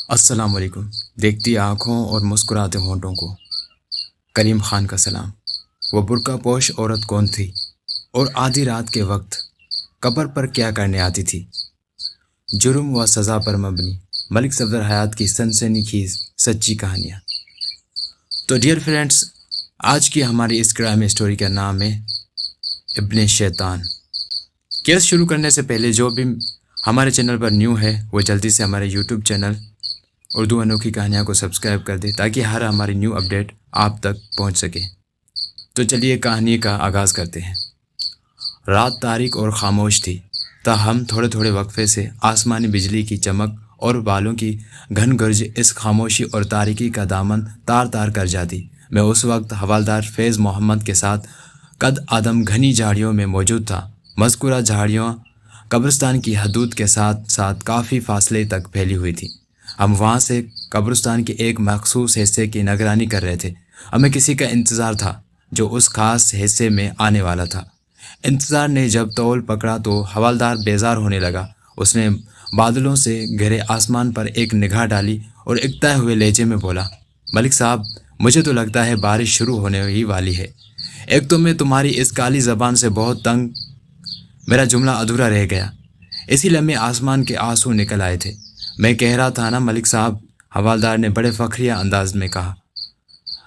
السلام علیکم۔ دیکھتی آنکھوں اور مسکراتے ہونٹوں کو کریم خان کا سلام۔ وہ برقع پوش عورت کون تھی اور آدھی رات کے وقت قبر پر کیا کرنے آتی تھی؟ جرم و سزا پر مبنی ملک صفدر حیات کی سنسنی خیز سچی کہانیاں۔ تو ڈیئر فرینڈس، آج کی ہماری اس کرائم اسٹوری کا نام ہے ابن شیطان۔ کیس شروع کرنے سے پہلے جو بھی ہمارے چینل پر نیو ہے وہ جلدی سے ہمارے یوٹیوب چینل اردو انوکھی کہانیاں کو سبسکرائب کر دے تاکہ ہر ہماری نیو اپڈیٹ آپ تک پہنچ سکے۔ تو چلیے کہانی کا آغاز کرتے ہیں۔ رات تاریک اور خاموش تھی، تاہم تھوڑے تھوڑے وقفے سے آسمانی بجلی کی چمک اور بالوں کی گھن گرج اس خاموشی اور تاریکی کا دامن تار تار کر جاتی۔ میں اس وقت حوالدار فیض محمد کے ساتھ قد آدم گھنی جھاڑیوں میں موجود تھا۔ مذکورہ جھاڑیوں قبرستان کی حدود کے ساتھ ساتھ کافی فاصلے تک پھیلی ہوئی تھی۔ ہم وہاں سے قبرستان کے ایک مخصوص حصے کی نگرانی کر رہے تھے۔ ہمیں کسی کا انتظار تھا جو اس خاص حصے میں آنے والا تھا۔ انتظار نے جب طول پکڑا تو حوالدار بیزار ہونے لگا۔ اس نے بادلوں سے گھرے آسمان پر ایک نگاہ ڈالی اور اکتائے ہوئے لہجے میں بولا، ملک صاحب، مجھے تو لگتا ہے بارش شروع ہونے ہی والی ہے۔ ایک تو میں تمہاری اس کالی زبان سے بہت تنگ، میرا جملہ ادھورا رہ گیا۔ اسی لمحے آسمان کے آنسو نکل آئے تھے۔ میں کہہ رہا تھا نا ملک صاحب، حوالدار نے بڑے فخریہ انداز میں کہا۔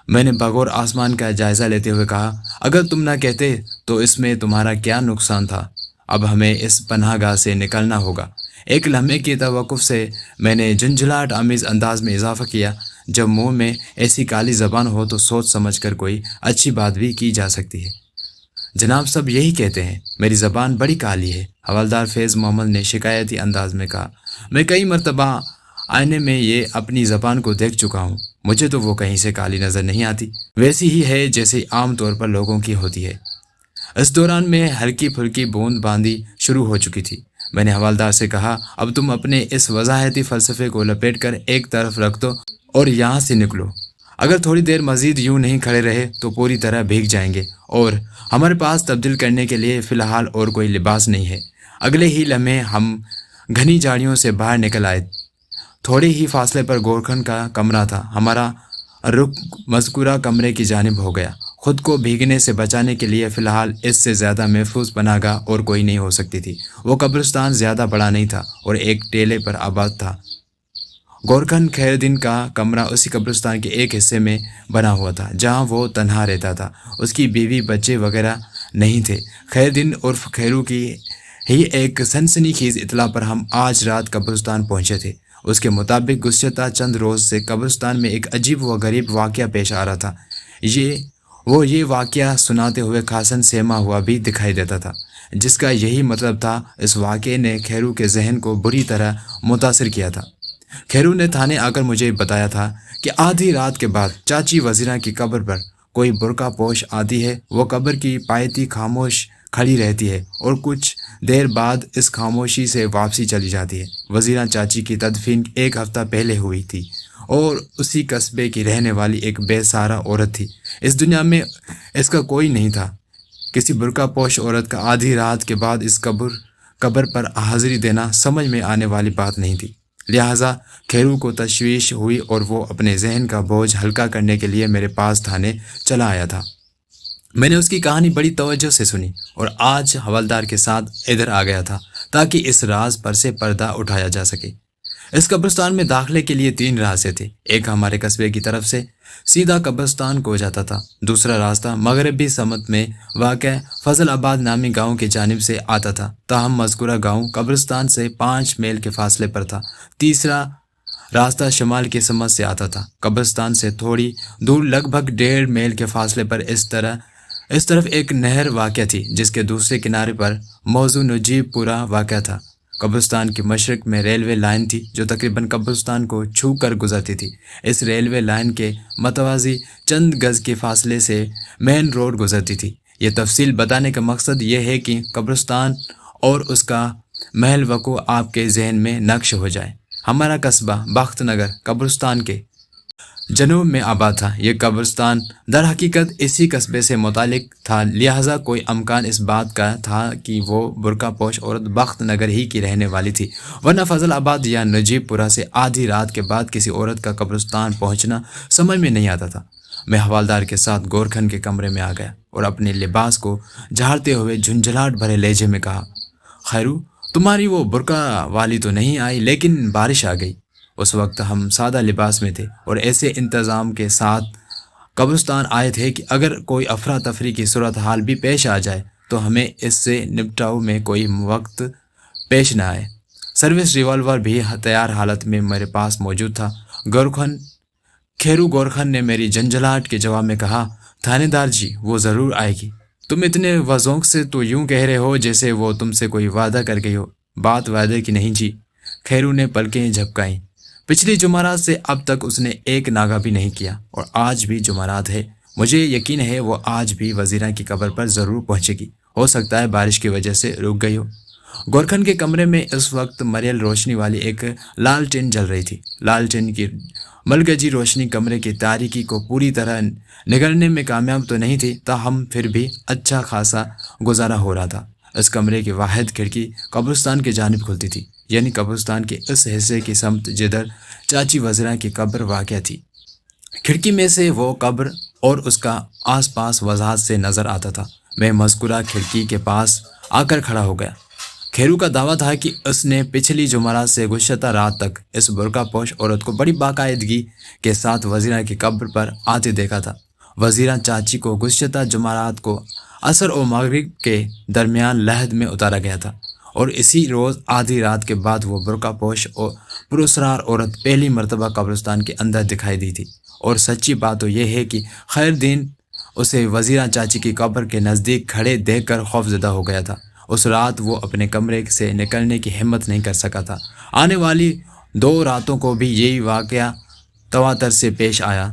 میں نے بغور آسمان کا جائزہ لیتے ہوئے کہا، اگر تم نہ کہتے تو اس میں تمہارا کیا نقصان تھا؟ اب ہمیں اس پناہ گاہ سے نکلنا ہوگا۔ ایک لمحے کی توقف سے میں نے جھنجھلاہٹ آمیز انداز میں اضافہ کیا، جب منہ میں ایسی کالی زبان ہو تو سوچ سمجھ کر کوئی اچھی بات بھی کی جا سکتی ہے۔ جناب سب یہی کہتے ہیں، میری زبان بڑی کالی ہے، حوالدار فیض محمد نے شکایتی انداز میں کہا۔ میں کئی مرتبہ آئینے میں یہ اپنی زبان کو دیکھ چکا ہوں، مجھے تو وہ کہیں سے کالی نظر نہیں آتی، ویسی ہی ہے جیسے عام طور پر لوگوں کی ہوتی ہے۔ اس دوران میں ہلکی پھلکی بوند باندی شروع ہو چکی تھی۔ میں نے حوالدار سے کہا، اب تم اپنے اس وضاحتی فلسفے کو لپیٹ کر ایک طرف رکھ دو اور یہاں سے نکلو۔ اگر تھوڑی دیر مزید یوں نہیں کھڑے رہے تو پوری طرح بھیگ جائیں گے، اور ہمارے پاس تبدیل کرنے کے لیے فی الحال اور کوئی لباس نہیں ہے۔ اگلے ہی لمحے ہم گھنی جھاڑیوں سے باہر نکل آئے۔ تھوڑے ہی فاصلے پر گورکھن کا کمرہ تھا۔ ہمارا رخ مذکورہ کمرے کی جانب ہو گیا۔ خود کو بھیگنے سے بچانے کے لیے فی الحال اس سے زیادہ محفوظ پناہ گاہ اور کوئی نہیں ہو سکتی تھی۔ وہ قبرستان زیادہ بڑا نہیں تھا اور ایک ٹیلے پر آباد تھا۔ گورکھن خیر دن کا کمرہ اسی قبرستان کے ایک حصے میں بنا ہوا تھا جہاں وہ تنہا رہتا تھا۔ اس کی بیوی بچے وغیرہ نہیں تھے۔ خیر دن عرف خیرو کی ہی ایک سنسنی خیز اطلاع پر ہم آج رات قبرستان پہنچے تھے۔ اس کے مطابق گزشتہ چند روز سے قبرستان میں ایک عجیب و غریب واقعہ پیش آ رہا تھا۔ یہ واقعہ سناتے ہوئے خاصن سہما ہوا بھی دکھائی دیتا تھا، جس کا یہی مطلب تھا اس واقعے نے خیرو کے ذہن کو بری طرح متاثر کیا تھا۔ خیرو نے تھانے آ کر مجھے بتایا تھا کہ آدھی رات کے بعد چاچی وزیرہ کی قبر پر کوئی برقع پوش آتی ہے۔ وہ قبر کی پایتی خاموش کھڑی رہتی ہے اور کچھ دیر بعد اس خاموشی سے واپسی چلی جاتی ہے۔ وزیرہ چاچی کی تدفین ایک ہفتہ پہلے ہوئی تھی اور اسی قصبے کی رہنے والی ایک بے سہارا عورت تھی۔ اس دنیا میں اس کا کوئی نہیں تھا۔ کسی برقع پوش عورت کا آدھی رات کے بعد اس قبر پر حاضری دینا سمجھ میں آنے والی بات نہیں تھی۔ لہٰذا خیرو کو تشویش ہوئی اور وہ اپنے ذہن کا بوجھ ہلکا کرنے کے لیے میرے پاس تھانے چلا آیا تھا۔ میں نے اس کی کہانی بڑی توجہ سے سنی اور آج حوالدار کے ساتھ ادھر آ گیا تھا تاکہ اس راز پر سے پردہ اٹھایا جا سکے۔ اس قبرستان میں داخلے کے لیے 3 راستے تھے۔ ایک ہمارے قصبے کی طرف سے سیدھا قبرستان کو جاتا تھا۔ دوسرا راستہ مغربی سمت میں واقع فضل آباد نامی گاؤں کی جانب سے آتا تھا، تاہم مذکورہ گاؤں قبرستان سے 5 میل کے فاصلے پر تھا۔ تیسرا راستہ شمال کی سمت سے آتا تھا۔ قبرستان سے تھوڑی دور لگ بھگ 1.5 میل کے فاصلے پر اس طرف ایک نہر واقع تھی جس کے دوسرے کنارے پر موضوع نجیب پورہ واقع تھا۔ قبرستان کے مشرق میں ریلوے لائن تھی جو تقریباً قبرستان کو چھو کر گزرتی تھی۔ اس ریلوے لائن کے متوازی چند گز کے فاصلے سے مین روڈ گزرتی تھی۔ یہ تفصیل بتانے کا مقصد یہ ہے کہ قبرستان اور اس کا محل وقوع آپ کے ذہن میں نقش ہو جائے۔ ہمارا قصبہ بخت نگر قبرستان کے جنوب میں آباد تھا۔ یہ قبرستان در حقیقت اسی قصبے سے متعلق تھا، لہٰذا کوئی امکان اس بات کا تھا کہ وہ برقع پوش عورت بخت نگر ہی کی رہنے والی تھی، ورنہ فضل آباد یا نجیب پورہ سے آدھی رات کے بعد کسی عورت کا قبرستان پہنچنا سمجھ میں نہیں آتا تھا۔ میں حوالدار کے ساتھ گورکھن کے کمرے میں آ گیا اور اپنے لباس کو جھاڑتے ہوئے جھنجھلاہٹ بھرے لہجے میں کہا، خیرو، تمہاری وہ برقع والی تو نہیں آئی، لیکن بارش آ گئی۔ اس وقت ہم سادہ لباس میں تھے اور ایسے انتظام کے ساتھ قبرستان آئے تھے کہ اگر کوئی افراتفری کی صورتحال بھی پیش آ جائے تو ہمیں اس سے نپٹاؤ میں کوئی وقت پیش نہ آئے۔ سروس ریوالور بھی تیار حالت میں میرے پاس موجود تھا۔ گورکھن نے میری جھنجھلاہٹ کے جواب میں کہا، تھانے دار جی، وہ ضرور آئے گی۔ تم اتنے وذوق سے تو یوں کہہ رہے ہو جیسے وہ تم سے کوئی وعدہ کر گئی ہو۔ بات وعدے کی نہیں جی۔ خیرو نے پلکیں جھپکائیں۔ پچھلی جمعرات سے اب تک اس نے ایک ناغہ بھی نہیں کیا، اور آج بھی جمعرات ہے۔ مجھے یقین ہے وہ آج بھی وزیرہ کی قبر پر ضرور پہنچے گی۔ ہو سکتا ہے بارش کی وجہ سے رک گئی ہو۔ گورکھن کے کمرے میں اس وقت مریل روشنی والی ایک لالٹین جل رہی تھی۔ لالٹین کی ملگجی روشنی کمرے کی تاریکی کو پوری طرح نگلنے میں کامیاب تو نہیں تھی، تاہم پھر بھی اچھا خاصا گزارا ہو رہا تھا۔ اس کمرے کی واحد کھڑکی قبرستان کی جانب کھلتی تھی، یعنی قبرستان کے اس حصے کی سمت جدھر چاچی وزیرہ کی قبر واقع تھی۔ کھڑکی میں سے وہ قبر اور اس کا آس پاس وضاحت سے نظر آتا تھا۔ میں مذکورہ کھڑکی کے پاس آ کر کھڑا ہو گیا۔ خیرو کا دعویٰ تھا کہ اس نے پچھلی جمعرات سے گزشتہ رات تک اس برقع پوش عورت کو بڑی باقاعدگی کے ساتھ وزیرہ کی قبر پر آتے دیکھا تھا۔ وزیرہ چاچی کو گزشتہ جمعرات کو عصر و مغرب کے درمیان لحد میں اتارا گیا تھا، اور اسی روز آدھی رات کے بعد وہ برقع پوش اور پراسرار عورت پہلی مرتبہ قبرستان کے اندر دکھائی دی تھی۔ اور سچی بات تو یہ ہے کہ خیر دین اسے وزیرہ چاچی کی قبر کے نزدیک کھڑے دیکھ کر خوفزدہ ہو گیا تھا۔ اس رات وہ اپنے کمرے سے نکلنے کی ہمت نہیں کر سکا تھا۔ آنے والی 2 راتوں کو بھی یہی واقعہ تواتر سے پیش آیا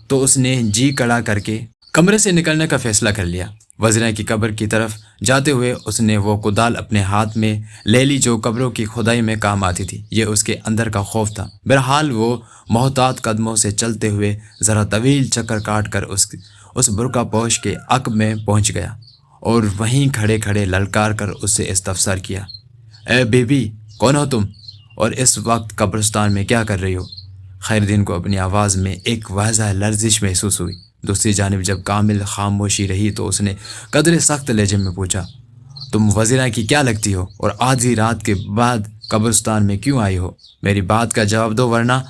تو اس نے جی کڑا کر کے کمرے سے نکلنے کا فیصلہ کر لیا۔ وزیرہ کی قبر کی طرف جاتے ہوئے اس نے وہ کدال اپنے ہاتھ میں لے لی جو قبروں کی کھدائی میں کام آتی تھی۔ یہ اس کے اندر کا خوف تھا۔ بہرحال وہ محتاط قدموں سے چلتے ہوئے ذرا طویل چکر کاٹ کر اس برقع پوش کے عقب میں پہنچ گیا اور وہیں کھڑے کھڑے للکار کر اس سے استفسار کیا، اے بی بی، کون ہو تم، اور اس وقت قبرستان میں کیا کر رہی ہو؟ خیر دین کو اپنی آواز میں ایک واضح لرزش محسوس ہوئی۔ دوسری جانب جب کامل خاموشی رہی تو اس نے قدرے سخت لہجے میں پوچھا، تم وزیرہ کی کیا لگتی ہو اور آدھی رات کے بعد قبرستان میں کیوں آئی ہو؟ میری بات کا جواب دو ورنہ۔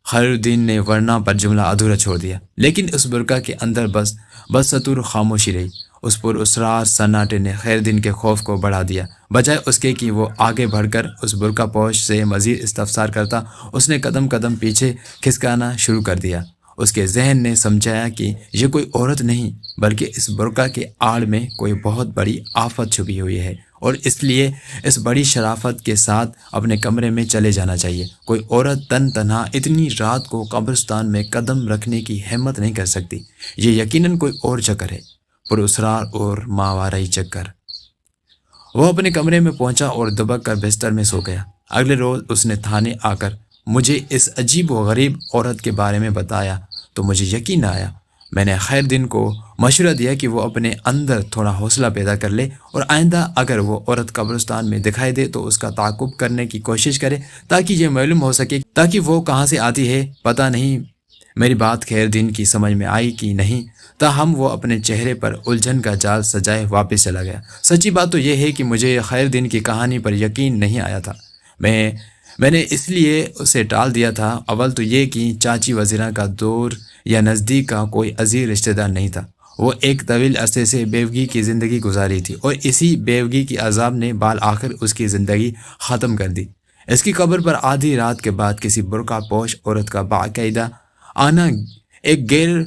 خیرالدین نے ورنہ پر جملہ ادھورا چھوڑ دیا، لیکن اس برقع کے اندر بدستور خاموشی رہی۔ اس پر اسرار سناٹے نے خیرالدین کے خوف کو بڑھا دیا۔ بجائے اس کے کہ وہ آگے بڑھ کر اس برقع پوش سے مزید استفسار کرتا، اس نے قدم قدم پیچھے کھسکانا شروع کر دیا۔ اس کے ذہن نے سمجھایا کہ یہ کوئی عورت نہیں بلکہ اس برقع کے آڑ میں کوئی بہت بڑی آفت چھپی ہوئی ہے، اور اس لیے اس بڑی شرافت کے ساتھ اپنے کمرے میں چلے جانا چاہیے۔ کوئی عورت تن تنہا اتنی رات کو قبرستان میں قدم رکھنے کی ہمت نہیں کر سکتی۔ یہ یقیناً کوئی اور چکر ہے، پراسرار اور ماورائی چکر۔ وہ اپنے کمرے میں پہنچا اور دبک کر بستر میں سو گیا۔ اگلے روز اس نے تھانے آ کر مجھے اس عجیب و غریب عورت کے بارے میں بتایا تو مجھے یقین نہ آیا۔ میں نے خیرالدین کو مشورہ دیا کہ وہ اپنے اندر تھوڑا حوصلہ پیدا کر لے اور آئندہ اگر وہ عورت قبرستان میں دکھائی دے تو اس کا تعاقب کرنے کی کوشش کرے تاکہ یہ معلوم ہو سکے تاکہ وہ کہاں سے آتی ہے۔ پتہ نہیں میری بات خیرالدین کی سمجھ میں آئی کہ نہیں، تاہم وہ اپنے چہرے پر الجھن کا جال سجائے واپس چلا گیا۔ سچی بات تو یہ ہے کہ مجھے خیرالدین کی کہانی پر یقین نہیں آیا تھا۔ میں نے اس لیے اسے ٹال دیا تھا، اول تو یہ کہ چاچی وزیرہ کا دور یا نزدیک کا کوئی عزیز رشتہ دار نہیں تھا۔ وہ ایک طویل عرصے سے بیوگی کی زندگی گزاری تھی اور اسی بیوگی کی عذاب نے بالآخر اس کی زندگی ختم کر دی۔ اس کی قبر پر آدھی رات کے بعد کسی برقع پوش عورت کا باقاعدہ آنا ایک غیر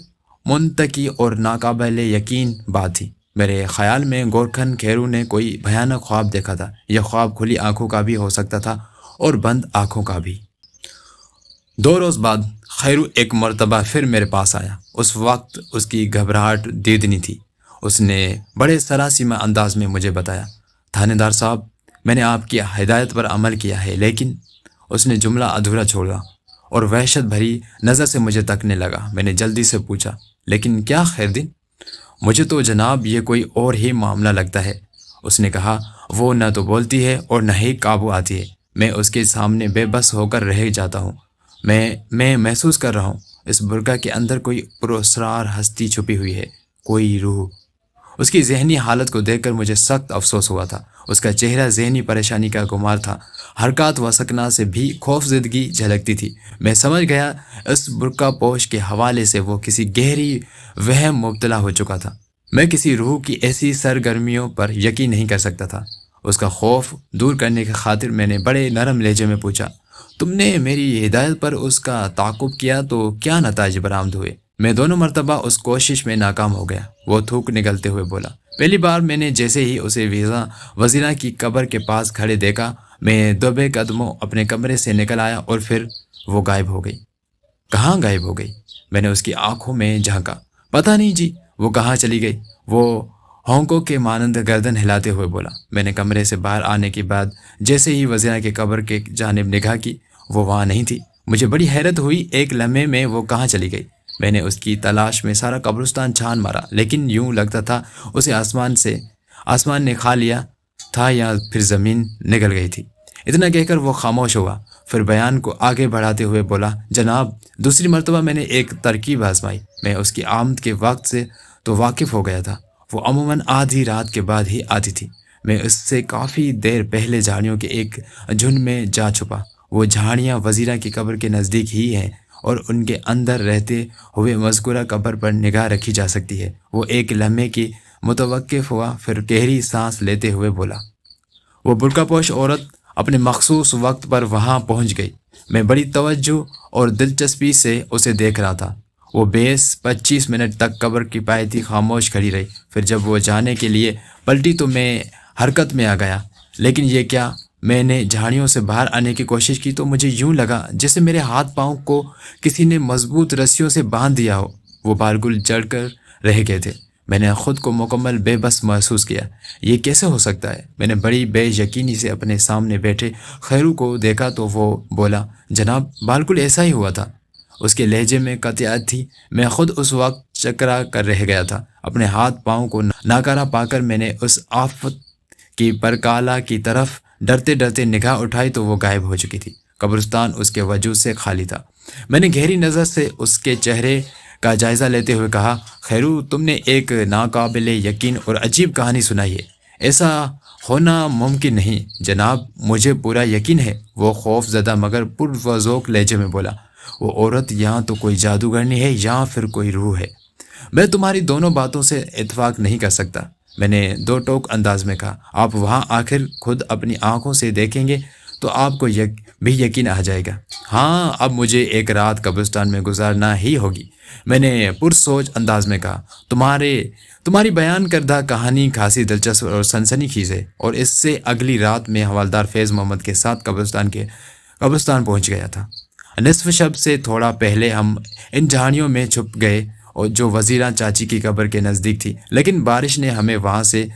منطقی اور ناقابل یقین بات تھی۔ میرے خیال میں گورکھن خیرو نے کوئی بھیانک خواب دیکھا تھا۔ یہ خواب کھلی آنکھوں کا بھی ہو سکتا تھا اور بند آنکھوں کا بھی۔ 2 روز بعد خیرو ایک مرتبہ پھر میرے پاس آیا۔ اس وقت اس کی گھبراہٹ دیدنی تھی۔ اس نے بڑے سراسیمہ انداز میں مجھے بتایا، تھانے دار صاحب، میں نے آپ کی ہدایت پر عمل کیا ہے، لیکن اس نے جملہ ادھورا چھوڑا اور وحشت بھری نظر سے مجھے تکنے لگا۔ میں نے جلدی سے پوچھا، لیکن کیا خیر دن؟ مجھے تو جناب یہ کوئی اور ہی معاملہ لگتا ہے۔ اس نے کہا، وہ نہ تو بولتی ہے اور نہ ہی قابو آتی ہے۔ میں اس کے سامنے بے بس ہو کر رہ جاتا ہوں۔ میں محسوس کر رہا ہوں اس برقع کے اندر کوئی پراسرار ہستی چھپی ہوئی ہے، کوئی روح۔ اس کی ذہنی حالت کو دیکھ کر مجھے سخت افسوس ہوا تھا۔ اس کا چہرہ ذہنی پریشانی کا گمار تھا، حرکات و سکنات سے بھی خوفزدگی جھلکتی تھی۔ میں سمجھ گیا اس برقع پوش کے حوالے سے وہ کسی گہری وہم مبتلا ہو چکا تھا۔ میں کسی روح کی ایسی سرگرمیوں پر یقین نہیں کر سکتا تھا۔ اس کا خوف دور کرنے کی خاطر میں نے بڑے نرم لہجے میں پوچھا، تم نے میری ہدایت پر اس کا تعاقب کیا تو کیا نتائج برآمد ہوئے؟ میں دونوں مرتبہ اس کوشش میں ناکام ہو گیا، وہ تھوک نگلتے ہوئے بولا۔ پہلی بار میں نے جیسے ہی اسے وزیرہ کی قبر کے پاس کھڑے دیکھا، میں دبے قدموں اپنے کمرے سے نکل آیا اور پھر وہ غائب ہو گئی۔ کہاں غائب ہو گئی؟ میں نے اس کی آنکھوں میں جھانکا۔ پتہ نہیں جی، وہ کہاں چلی گئی؟ وہ ہونکوں کے مانند گردن ہلاتے ہوئے بولا۔ میں نے کمرے سے باہر آنے کے بعد جیسے ہی وزیرہ کی قبر کے جانب نگاہ کی، وہ وہاں نہیں تھی۔ مجھے بڑی حیرت ہوئی، ایک لمحے میں وہ کہاں چلی گئی۔ میں نے اس کی تلاش میں سارا قبرستان چھان مارا، لیکن یوں لگتا تھا اسے آسمان نے کھا لیا تھا یا پھر زمین نگل گئی تھی۔ اتنا کہہ کر وہ خاموش ہوا، پھر بیان کو آگے بڑھاتے ہوئے بولا، جناب، دوسری مرتبہ میں نے ایک ترکیب آزمائی۔ میں اس کی آمد کے وقت سے تو واقف ہو گیا تھا۔ وہ عموماً آدھی رات کے بعد ہی آتی تھی۔ میں اس سے کافی دیر پہلے جھاڑیوں کے ایک جھنڈ میں جا چھپا۔ وہ جھاڑیاں وزیرہ کی قبر کے نزدیک ہی ہیں اور ان کے اندر رہتے ہوئے مذکورہ قبر پر نگاہ رکھی جا سکتی ہے۔ وہ ایک لمحے کی متوقف ہوا، پھر گہری سانس لیتے ہوئے بولا۔ وہ برقع پوش عورت اپنے مخصوص وقت پر وہاں پہنچ گئی۔ میں بڑی توجہ اور دلچسپی سے اسے دیکھ رہا تھا۔ وہ 20-25 منٹ تک قبر کی پایتی خاموش کھڑی رہی۔ پھر جب وہ جانے کے لیے پلٹی تو میں حرکت میں آ گیا۔ لیکن یہ کیا؟ میں نے جھاڑیوں سے باہر آنے کی کوشش کی تو مجھے یوں لگا جیسے میرے ہاتھ پاؤں کو کسی نے مضبوط رسیوں سے باندھ دیا ہو۔ وہ بالکل جڑ کر رہ گئے تھے۔ میں نے خود کو مکمل بے بس محسوس کیا۔ یہ کیسے ہو سکتا ہے؟ میں نے بڑی بے یقینی سے اپنے سامنے بیٹھے خیرو کو دیکھا تو وہ بولا، جناب، بالکل ایسا ہی ہوا تھا۔ اس کے لہجے میں قطعیت تھی۔ میں خود اس وقت چکرا کر رہ گیا تھا۔ اپنے ہاتھ پاؤں کو ناکارہ پا کر میں نے اس آفت کی پرکالہ کی طرف ڈرتے ڈرتے نگاہ اٹھائی تو وہ غائب ہو چکی تھی۔ قبرستان اس کے وجود سے خالی تھا۔ میں نے گہری نظر سے اس کے چہرے کا جائزہ لیتے ہوئے کہا، خیرو، تم نے ایک ناقابل یقین اور عجیب کہانی سنائی ہے۔ ایسا ہونا ممکن نہیں جناب، مجھے پورا یقین ہے، وہ خوف زدہ مگر پرذوق لہجے میں بولا۔ وہ عورت یہاں تو کوئی جادوگرنی ہے یا پھر کوئی روح ہے۔ میں تمہاری دونوں باتوں سے اتفاق نہیں کر سکتا، میں نے دو ٹوک انداز میں کہا۔ آپ وہاں آخر خود اپنی آنکھوں سے دیکھیں گے تو آپ کو بھی یقین آ جائے گا۔ ہاں، اب مجھے ایک رات قبرستان میں گزارنا ہی ہوگی، میں نے پرسوچ انداز میں کہا۔ تمہاری بیان کردہ کہانی خاصی دلچسپ اور سنسنی خیز ہے، اور اس سے اگلی رات میں حوالدار فیض محمد کے ساتھ قبرستان پہنچ گیا تھا۔ نصف شب سے تھوڑا پہلے ہم ان جھاڑیوں میں چھپ گئے اور جو وزیرہ چاچی کی قبر کے نزدیک تھی، لیکن بارش نے ہمیں وہاں سے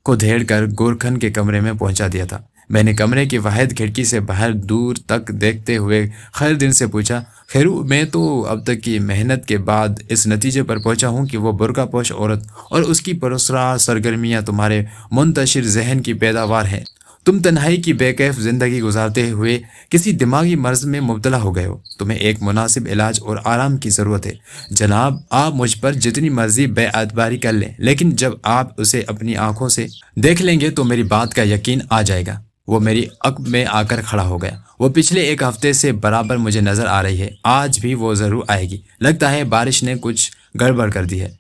کو دھیڑ کر گورکھن کے کمرے میں پہنچا دیا تھا۔ میں نے کمرے کی واحد کھڑکی سے باہر دور تک دیکھتے ہوئے خیر دن سے پوچھا، خیرو، میں تو اب تک کی محنت کے بعد اس نتیجے پر پہنچا ہوں کہ وہ برقع پوش عورت اور اس کی پراسرار سرگرمیاں تمہارے منتشر ذہن کی پیداوار ہیں۔ تم تنہائی کی بے کیف زندگی گزارتے ہوئے کسی دماغی مرض میں مبتلا ہو گئے ہو۔ تمہیں ایک مناسب علاج اور آرام کی ضرورت ہے۔ جناب، آپ مجھ پر جتنی مرضی بے اعتباری کر لیں، لیکن جب آپ اسے اپنی آنکھوں سے دیکھ لیں گے تو میری بات کا یقین آ جائے گا۔ وہ میری عقب میں آ کر کھڑا ہو گیا۔ وہ پچھلے ایک ہفتے سے برابر مجھے نظر آ رہی ہے، آج بھی وہ ضرور آئے گی۔ لگتا ہے بارش نے کچھ گڑبڑ کر دی ہے۔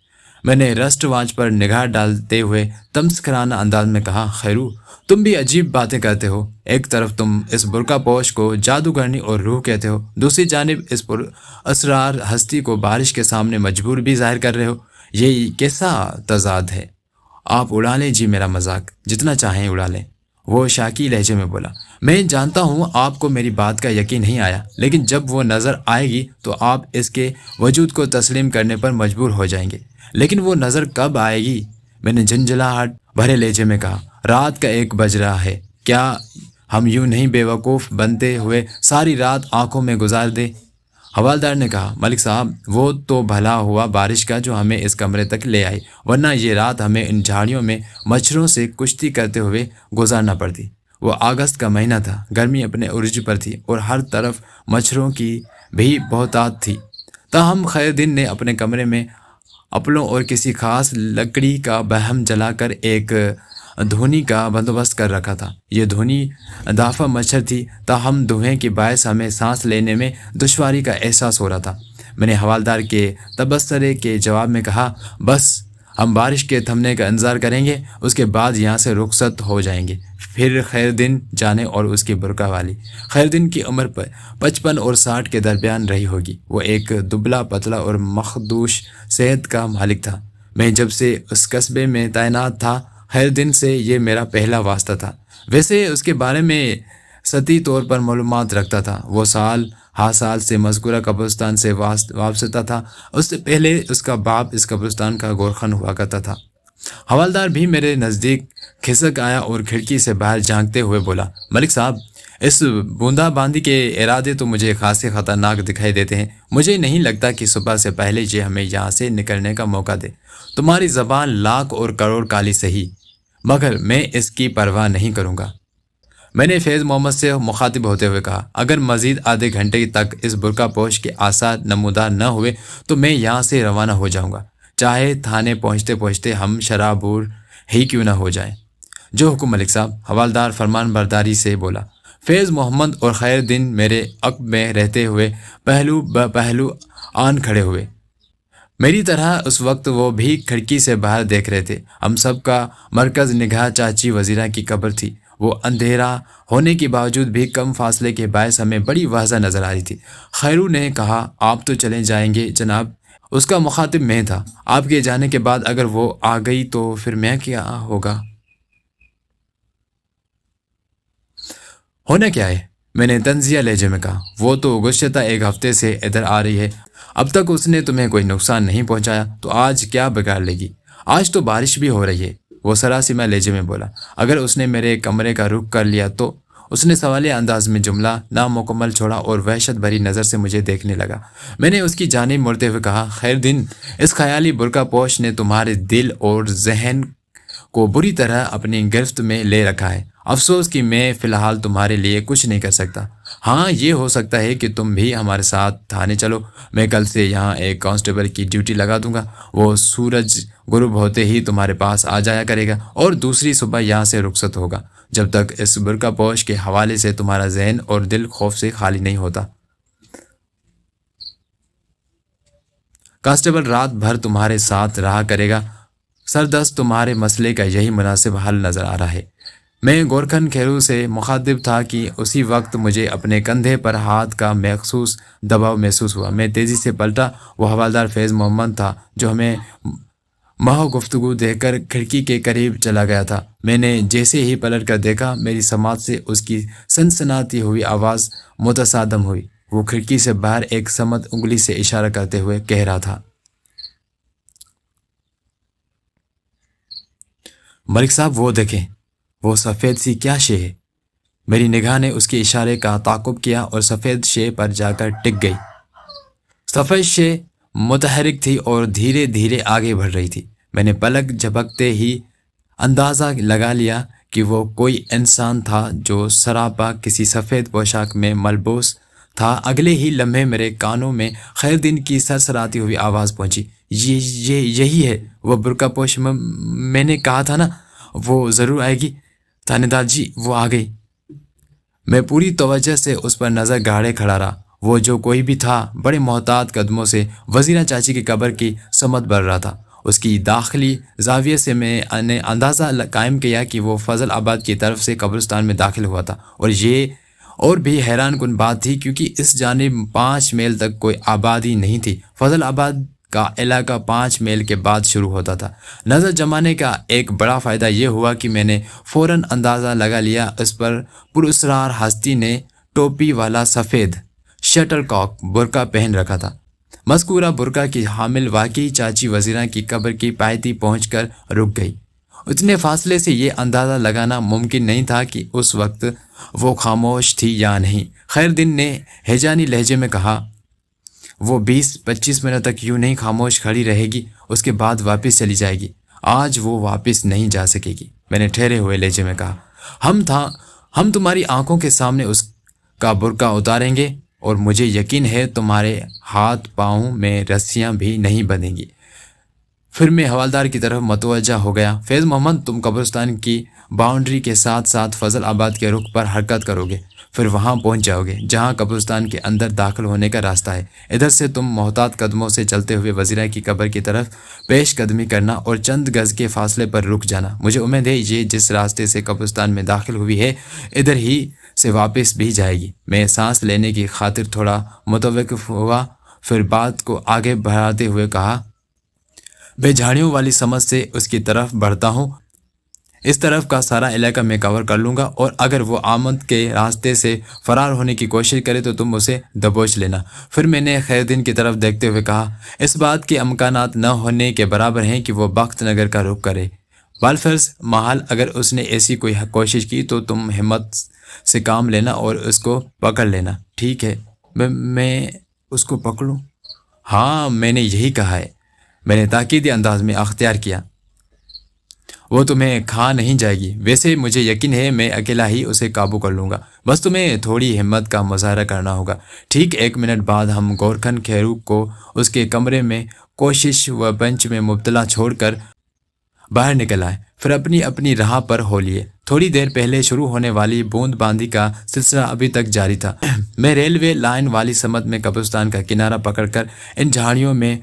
میں نے رسٹ واچ پر نگاہ ڈالتے ہوئے تمسخرانہ انداز میں کہا، خیرو، تم بھی عجیب باتیں کرتے ہو۔ ایک طرف تم اس برقع پوش کو جادوگرنی اور روح کہتے ہو، دوسری جانب اس پر اسرار ہستی کو بارش کے سامنے مجبور بھی ظاہر کر رہے ہو۔ یہ کیسا تضاد ہے؟ آپ اڑا لیں جی میرا مذاق، جتنا چاہیں اڑا لیں، وہ شاکی لہجے میں بولا۔ میں جانتا ہوں آپ کو میری بات کا یقین نہیں آیا، لیکن جب وہ نظر آئے گی تو آپ اس کے وجود کو تسلیم کرنے پر مجبور ہو جائیں گے۔ لیکن وہ نظر کب آئے گی؟ میں نے جھنجھلاہٹ بھرے لہجے میں کہا۔ رات کا 1 بج رہا ہے، کیا ہم یوں نہیں بیوقوف بنتے ہوئے ساری رات آنکھوں میں گزار دیں۔ حوالدار نے کہا، ملک صاحب وہ تو بھلا ہوا بارش کا جو ہمیں اس کمرے تک لے آئی، ورنہ یہ رات ہمیں ان جھاڑیوں میں مچھروں سے کشتی کرتے ہوئے گزارنا پڑتی۔ وہ اگست کا مہینہ تھا، گرمی اپنے عروج پر تھی اور ہر طرف مچھروں کی بھی بہتات تھی۔ تاہم خیر دن نے اپنے کمرے میں اپلوں اور کسی خاص لکڑی کا بہم جلا کر ایک دھونی کا بندوبست کر رکھا تھا۔ یہ دھونی دافع مچھر تھی، تاہم دھوئیں کے باعث ہمیں سانس لینے میں دشواری کا احساس ہو رہا تھا۔ میں نے حوالدار کے تبصرے کے جواب میں کہا، بس ہم بارش کے تھمنے کا انتظار کریں گے، اس کے بعد یہاں سے رخصت ہو جائیں گے۔ پھر خیر دن جانے اور اس کی برقع والی خیر دن کی عمر 55 اور 60 کے درمیان رہی ہوگی۔ وہ ایک دبلا پتلا اور مخدوش صحت کا مالک تھا۔ میں جب سے اس قصبے میں تعینات تھا، خیر دن سے یہ میرا پہلا واسطہ تھا۔ ویسے اس کے بارے میں سطحی طور پر معلومات رکھتا تھا۔ وہ سال ہر سال سے مذکورہ قبرستان سے وابستہ تھا۔ اس سے پہلے اس کا باپ اس قبرستان کا گورخن ہوا کرتا تھا۔ حوالدار بھی میرے نزدیک کھسک آیا اور کھڑکی سے باہر جھانکتے ہوئے بولا، ملک صاحب اس بوندا باندی کے ارادے تو مجھے خاصے خطرناک دکھائی دیتے ہیں۔ مجھے نہیں لگتا کہ صبح سے پہلے یہ ہمیں یہاں سے نکلنے کا موقع دے۔ تمہاری زبان لاکھ اور کروڑ کالی سہی، مگر میں اس کی پرواہ نہیں کروں گا۔ میں نے فیض محمد سے مخاطب ہوتے ہوئے کہا، اگر مزید آدھے گھنٹے تک اس برقع پوش کے آثار نمودار نہ ہوئے تو میں یہاں سے روانہ ہو جاؤں گا، چاہے تھانے پہنچتے پہنچتے ہم شرابور ہی کیوں نہ ہو جائیں۔ جو حکم ملک صاحب، حوالدار فرمان برداری سے بولا۔ فیض محمد اور خیر دن میرے عقب میں رہتے ہوئے پہلو پہلو آن کھڑے ہوئے۔ میری طرح اس وقت وہ بھی کھڑکی سے باہر دیکھ رہے تھے۔ ہم سب کا مرکز نگاہ چاچی وزیرہ کی قبر تھی۔ وہ اندھیرا ہونے کے باوجود بھی کم فاصلے کے باعث ہمیں بڑی واضح نظر آ رہی تھی۔ خیرو نے کہا، آپ تو چلے جائیں گے جناب۔ اس کا مخاطب میں تھا۔ آپ کے جانے کے بعد اگر وہ آ گئی تو پھر میں کیا ہوگا؟ ہونا کیا ہے؟ میں نے طنزیہ لہجے میں کہا، وہ تو گزشتہ ایک ہفتے سے ادھر آ رہی ہے، اب تک اس نے تمہیں کوئی نقصان نہیں پہنچایا، تو آج کیا بگاڑ لے گی؟ آج تو بارش بھی ہو رہی ہے، وہ سراسیمہ لہجے میں بولا۔ اگر اس نے میرے کمرے کا رخ کر لیا تو؟ اس نے سوالیہ انداز میں جملہ نامکمل چھوڑا اور وحشت بھری نظر سے مجھے دیکھنے لگا۔ میں نے اس کی جانب مڑتے ہوئے کہا، خیر دن، اس خیالی برقع پوش نے تمہارے دل اور ذہن کو بری طرح اپنی گرفت میں لے رکھا ہے۔ افسوس کہ میں فی الحال تمہارے لیے کچھ نہیں کر سکتا۔ ہاں یہ ہو سکتا ہے کہ تم بھی ہمارے ساتھ تھانے چلو۔ میں کل سے یہاں ایک کانسٹیبل کی ڈیوٹی لگا دوں گا، وہ سورج غروب ہوتے ہی تمہارے پاس آ جایا کرے گا اور دوسری صبح یہاں سے رخصت ہوگا، جب تک اس برقع پوش کے حوالے سے تمہارا ذہن اور دل خوف سے خالی نہیں ہوتا۔ کانسٹیبل رات بھر تمہارے ساتھ رہا کرے گا۔ سردست تمہارے مسئلے کا یہی مناسب حل نظر آ رہا ہے۔ میں گورکھن کھیرو سے مخاطب تھا کہ اسی وقت مجھے اپنے کندھے پر ہاتھ کا مخصوص دباؤ محسوس ہوا۔ میں تیزی سے پلٹا۔ وہ حوالدار فیض محمد تھا جو ہمیں محو گفتگو دے کر کھڑکی کے قریب چلا گیا تھا۔ میں نے جیسے ہی پلٹ کر دیکھا، میری سماعت سے اس کی سنسناتی ہوئی آواز متصادم ہوئی۔ وہ کھڑکی سے باہر ایک سمت انگلی سے اشارہ کرتے ہوئے کہہ رہا تھا، ملک صاحب وہ دیکھیں، وہ سفید سی کیا شے ہے؟ میری نگاہ نے اس کے اشارے کا تعاقب کیا اور سفید شے پر جا کر ٹک گئی۔ سفید شے متحرک تھی اور دھیرے دھیرے آگے بڑھ رہی تھی۔ میں نے پلک جھپکتے ہی اندازہ لگا لیا کہ وہ کوئی انسان تھا جو سراپا کسی سفید پوشاک میں ملبوس تھا۔ اگلے ہی لمحے میرے کانوں میں خیر دن کی سرسراتی ہوئی آواز پہنچی، یہی ہے وہ برقع پوش، میں نے کہا تھا نا وہ ضرور آئے گی۔ تھانے دار جی، وہ آ گئی۔ میں پوری توجہ سے اس پر نظر گاڑے کھڑا رہا۔ وہ جو کوئی بھی تھا بڑے محتاط قدموں سے وزیرہ چاچی کی قبر کی سمت بڑھ رہا تھا۔ اس کی داخلی زاویے سے میں نے اندازہ قائم کیا کہ وہ فضل آباد کی طرف سے قبرستان میں داخل ہوا تھا، اور یہ اور بھی حیران کن بات تھی کیونکہ اس جانب 5 میل تک کوئی آبادی نہیں تھی۔ فضل آباد کا علاقہ 5 میل کے بعد شروع ہوتا تھا۔ نظر جمانے کا ایک بڑا فائدہ یہ ہوا کہ میں نے فوراً اندازہ لگا لیا اس پر پراسرار ہستی نے ٹوپی والا سفید شٹل کاک برقع پہن رکھا تھا۔ مذکورہ برقع کی حامل واقعی چاچی وزیرہ کی قبر کی پایتی پہنچ کر رک گئی۔ اتنے فاصلے سے یہ اندازہ لگانا ممکن نہیں تھا کہ اس وقت وہ خاموش تھی یا نہیں۔ خیر دن نے ہیجانی لہجے میں کہا، وہ 20-25 منٹ تک یوں نہیں خاموش کھڑی رہے گی، اس کے بعد واپس چلی جائے گی۔ آج وہ واپس نہیں جا سکے گی، میں نے ٹھہرے ہوئے لہجے میں کہا۔ ہم تمہاری آنکھوں کے سامنے اس کا برقع اتاریں گے، اور مجھے یقین ہے تمہارے ہاتھ پاؤں میں رسیاں بھی نہیں بندھیں گی۔ پھر میں حوالدار کی طرف متوجہ ہو گیا۔ فیض محمد، تم قبرستان کی باؤنڈری کے ساتھ ساتھ فضل آباد کے رخ پر حرکت کرو گے، پھر وہاں پہنچ جاؤ گے جہاں قبرستان کے اندر داخل ہونے کا راستہ ہے۔ ادھر سے تم محتاط قدموں سے چلتے ہوئے وزیرہ کی قبر کی طرف پیش قدمی کرنا اور چند گز کے فاصلے پر رک جانا۔ مجھے امید ہے یہ جس راستے سے قبرستان میں داخل ہوئی ہے ادھر ہی سے واپس بھی جائے گی۔ میں سانس لینے کی خاطر تھوڑا متوقف ہوا، پھر بات کو آگے بڑھاتے ہوئے کہا، میں جھاڑیوں والی سمت سے اس کی طرف بڑھتا ہوں، اس طرف کا سارا علاقہ میں کور کر لوں گا، اور اگر وہ آمد کے راستے سے فرار ہونے کی کوشش کرے تو تم اسے دبوچ لینا۔ پھر میں نے خیر دن کی طرف دیکھتے ہوئے کہا، اس بات کے امکانات نہ ہونے کے برابر ہیں کہ وہ بخت نگر کا رخ کرے۔ بالفرض محال اگر اس نے ایسی کوئی کوشش کی تو تم ہمت سے کام لینا اور اس کو پکڑ لینا۔ ٹھیک ہے، میں اس کو پکڑوں؟ ہاں، میں نے یہی کہا ہے، میں نے تاکیدی انداز میں اختیار کیا۔ وہ تمہیں کھا نہیں جائے گی، ویسے مجھے یقین ہے میں اکیلا ہی اسے قابو کر لوں گا، بس تمہیں تھوڑی ہمت کا مظاہرہ کرنا ہوگا۔ ٹھیک 1 منٹ بعد ہم گورکھن کھیرو کو اس کے کمرے میں کوشش و بنچ میں مبتلا چھوڑ کر باہر نکل آئے، پھر اپنی اپنی راہ پر ہو لیے۔ تھوڑی دیر پہلے شروع ہونے والی بوند باندی کا سلسلہ ابھی تک جاری تھا۔ میں ریلوے لائن والی سمت میں قبرستان کا کنارہ پکڑ کر ان جھاڑیوں میں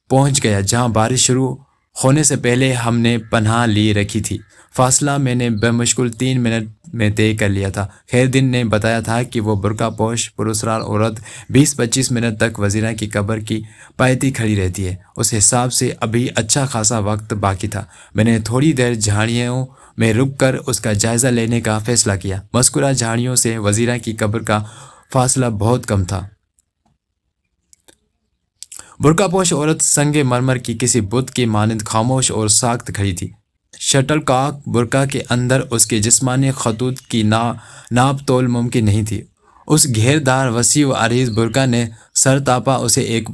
پہنچ گیا جہاں بارش شروع ہونے سے پہلے ہم نے پناہ لی رکھی تھی۔ فاصلہ میں نے بمشکل 3 منٹ میں طے کر لیا تھا۔ خیر دن نے بتایا تھا کہ وہ برقع پوش پراسرار عورت 20-25 منٹ تک وزیرہ کی قبر کی پایتی کھڑی رہتی ہے۔ اس حساب سے ابھی اچھا خاصا وقت باقی تھا۔ میں نے تھوڑی دیر جھاڑیوں میں رک کر اس کا جائزہ لینے کا فیصلہ کیا۔ مذکورہ جھاڑیوں سے وزیرہ کی قبر کا فاصلہ بہت کم تھا۔ برقع پوش عورت سنگ مرمر کی کسی بت کی مانند خاموش اور ساکت کھڑی تھی۔ شٹل کاک برقع کے اندر اس کے جسمانی خطوط کی ناپ تول ممکن نہیں تھی۔ اس گھیردار وسیع و عریض برقع نے سرتاپا اسے ایک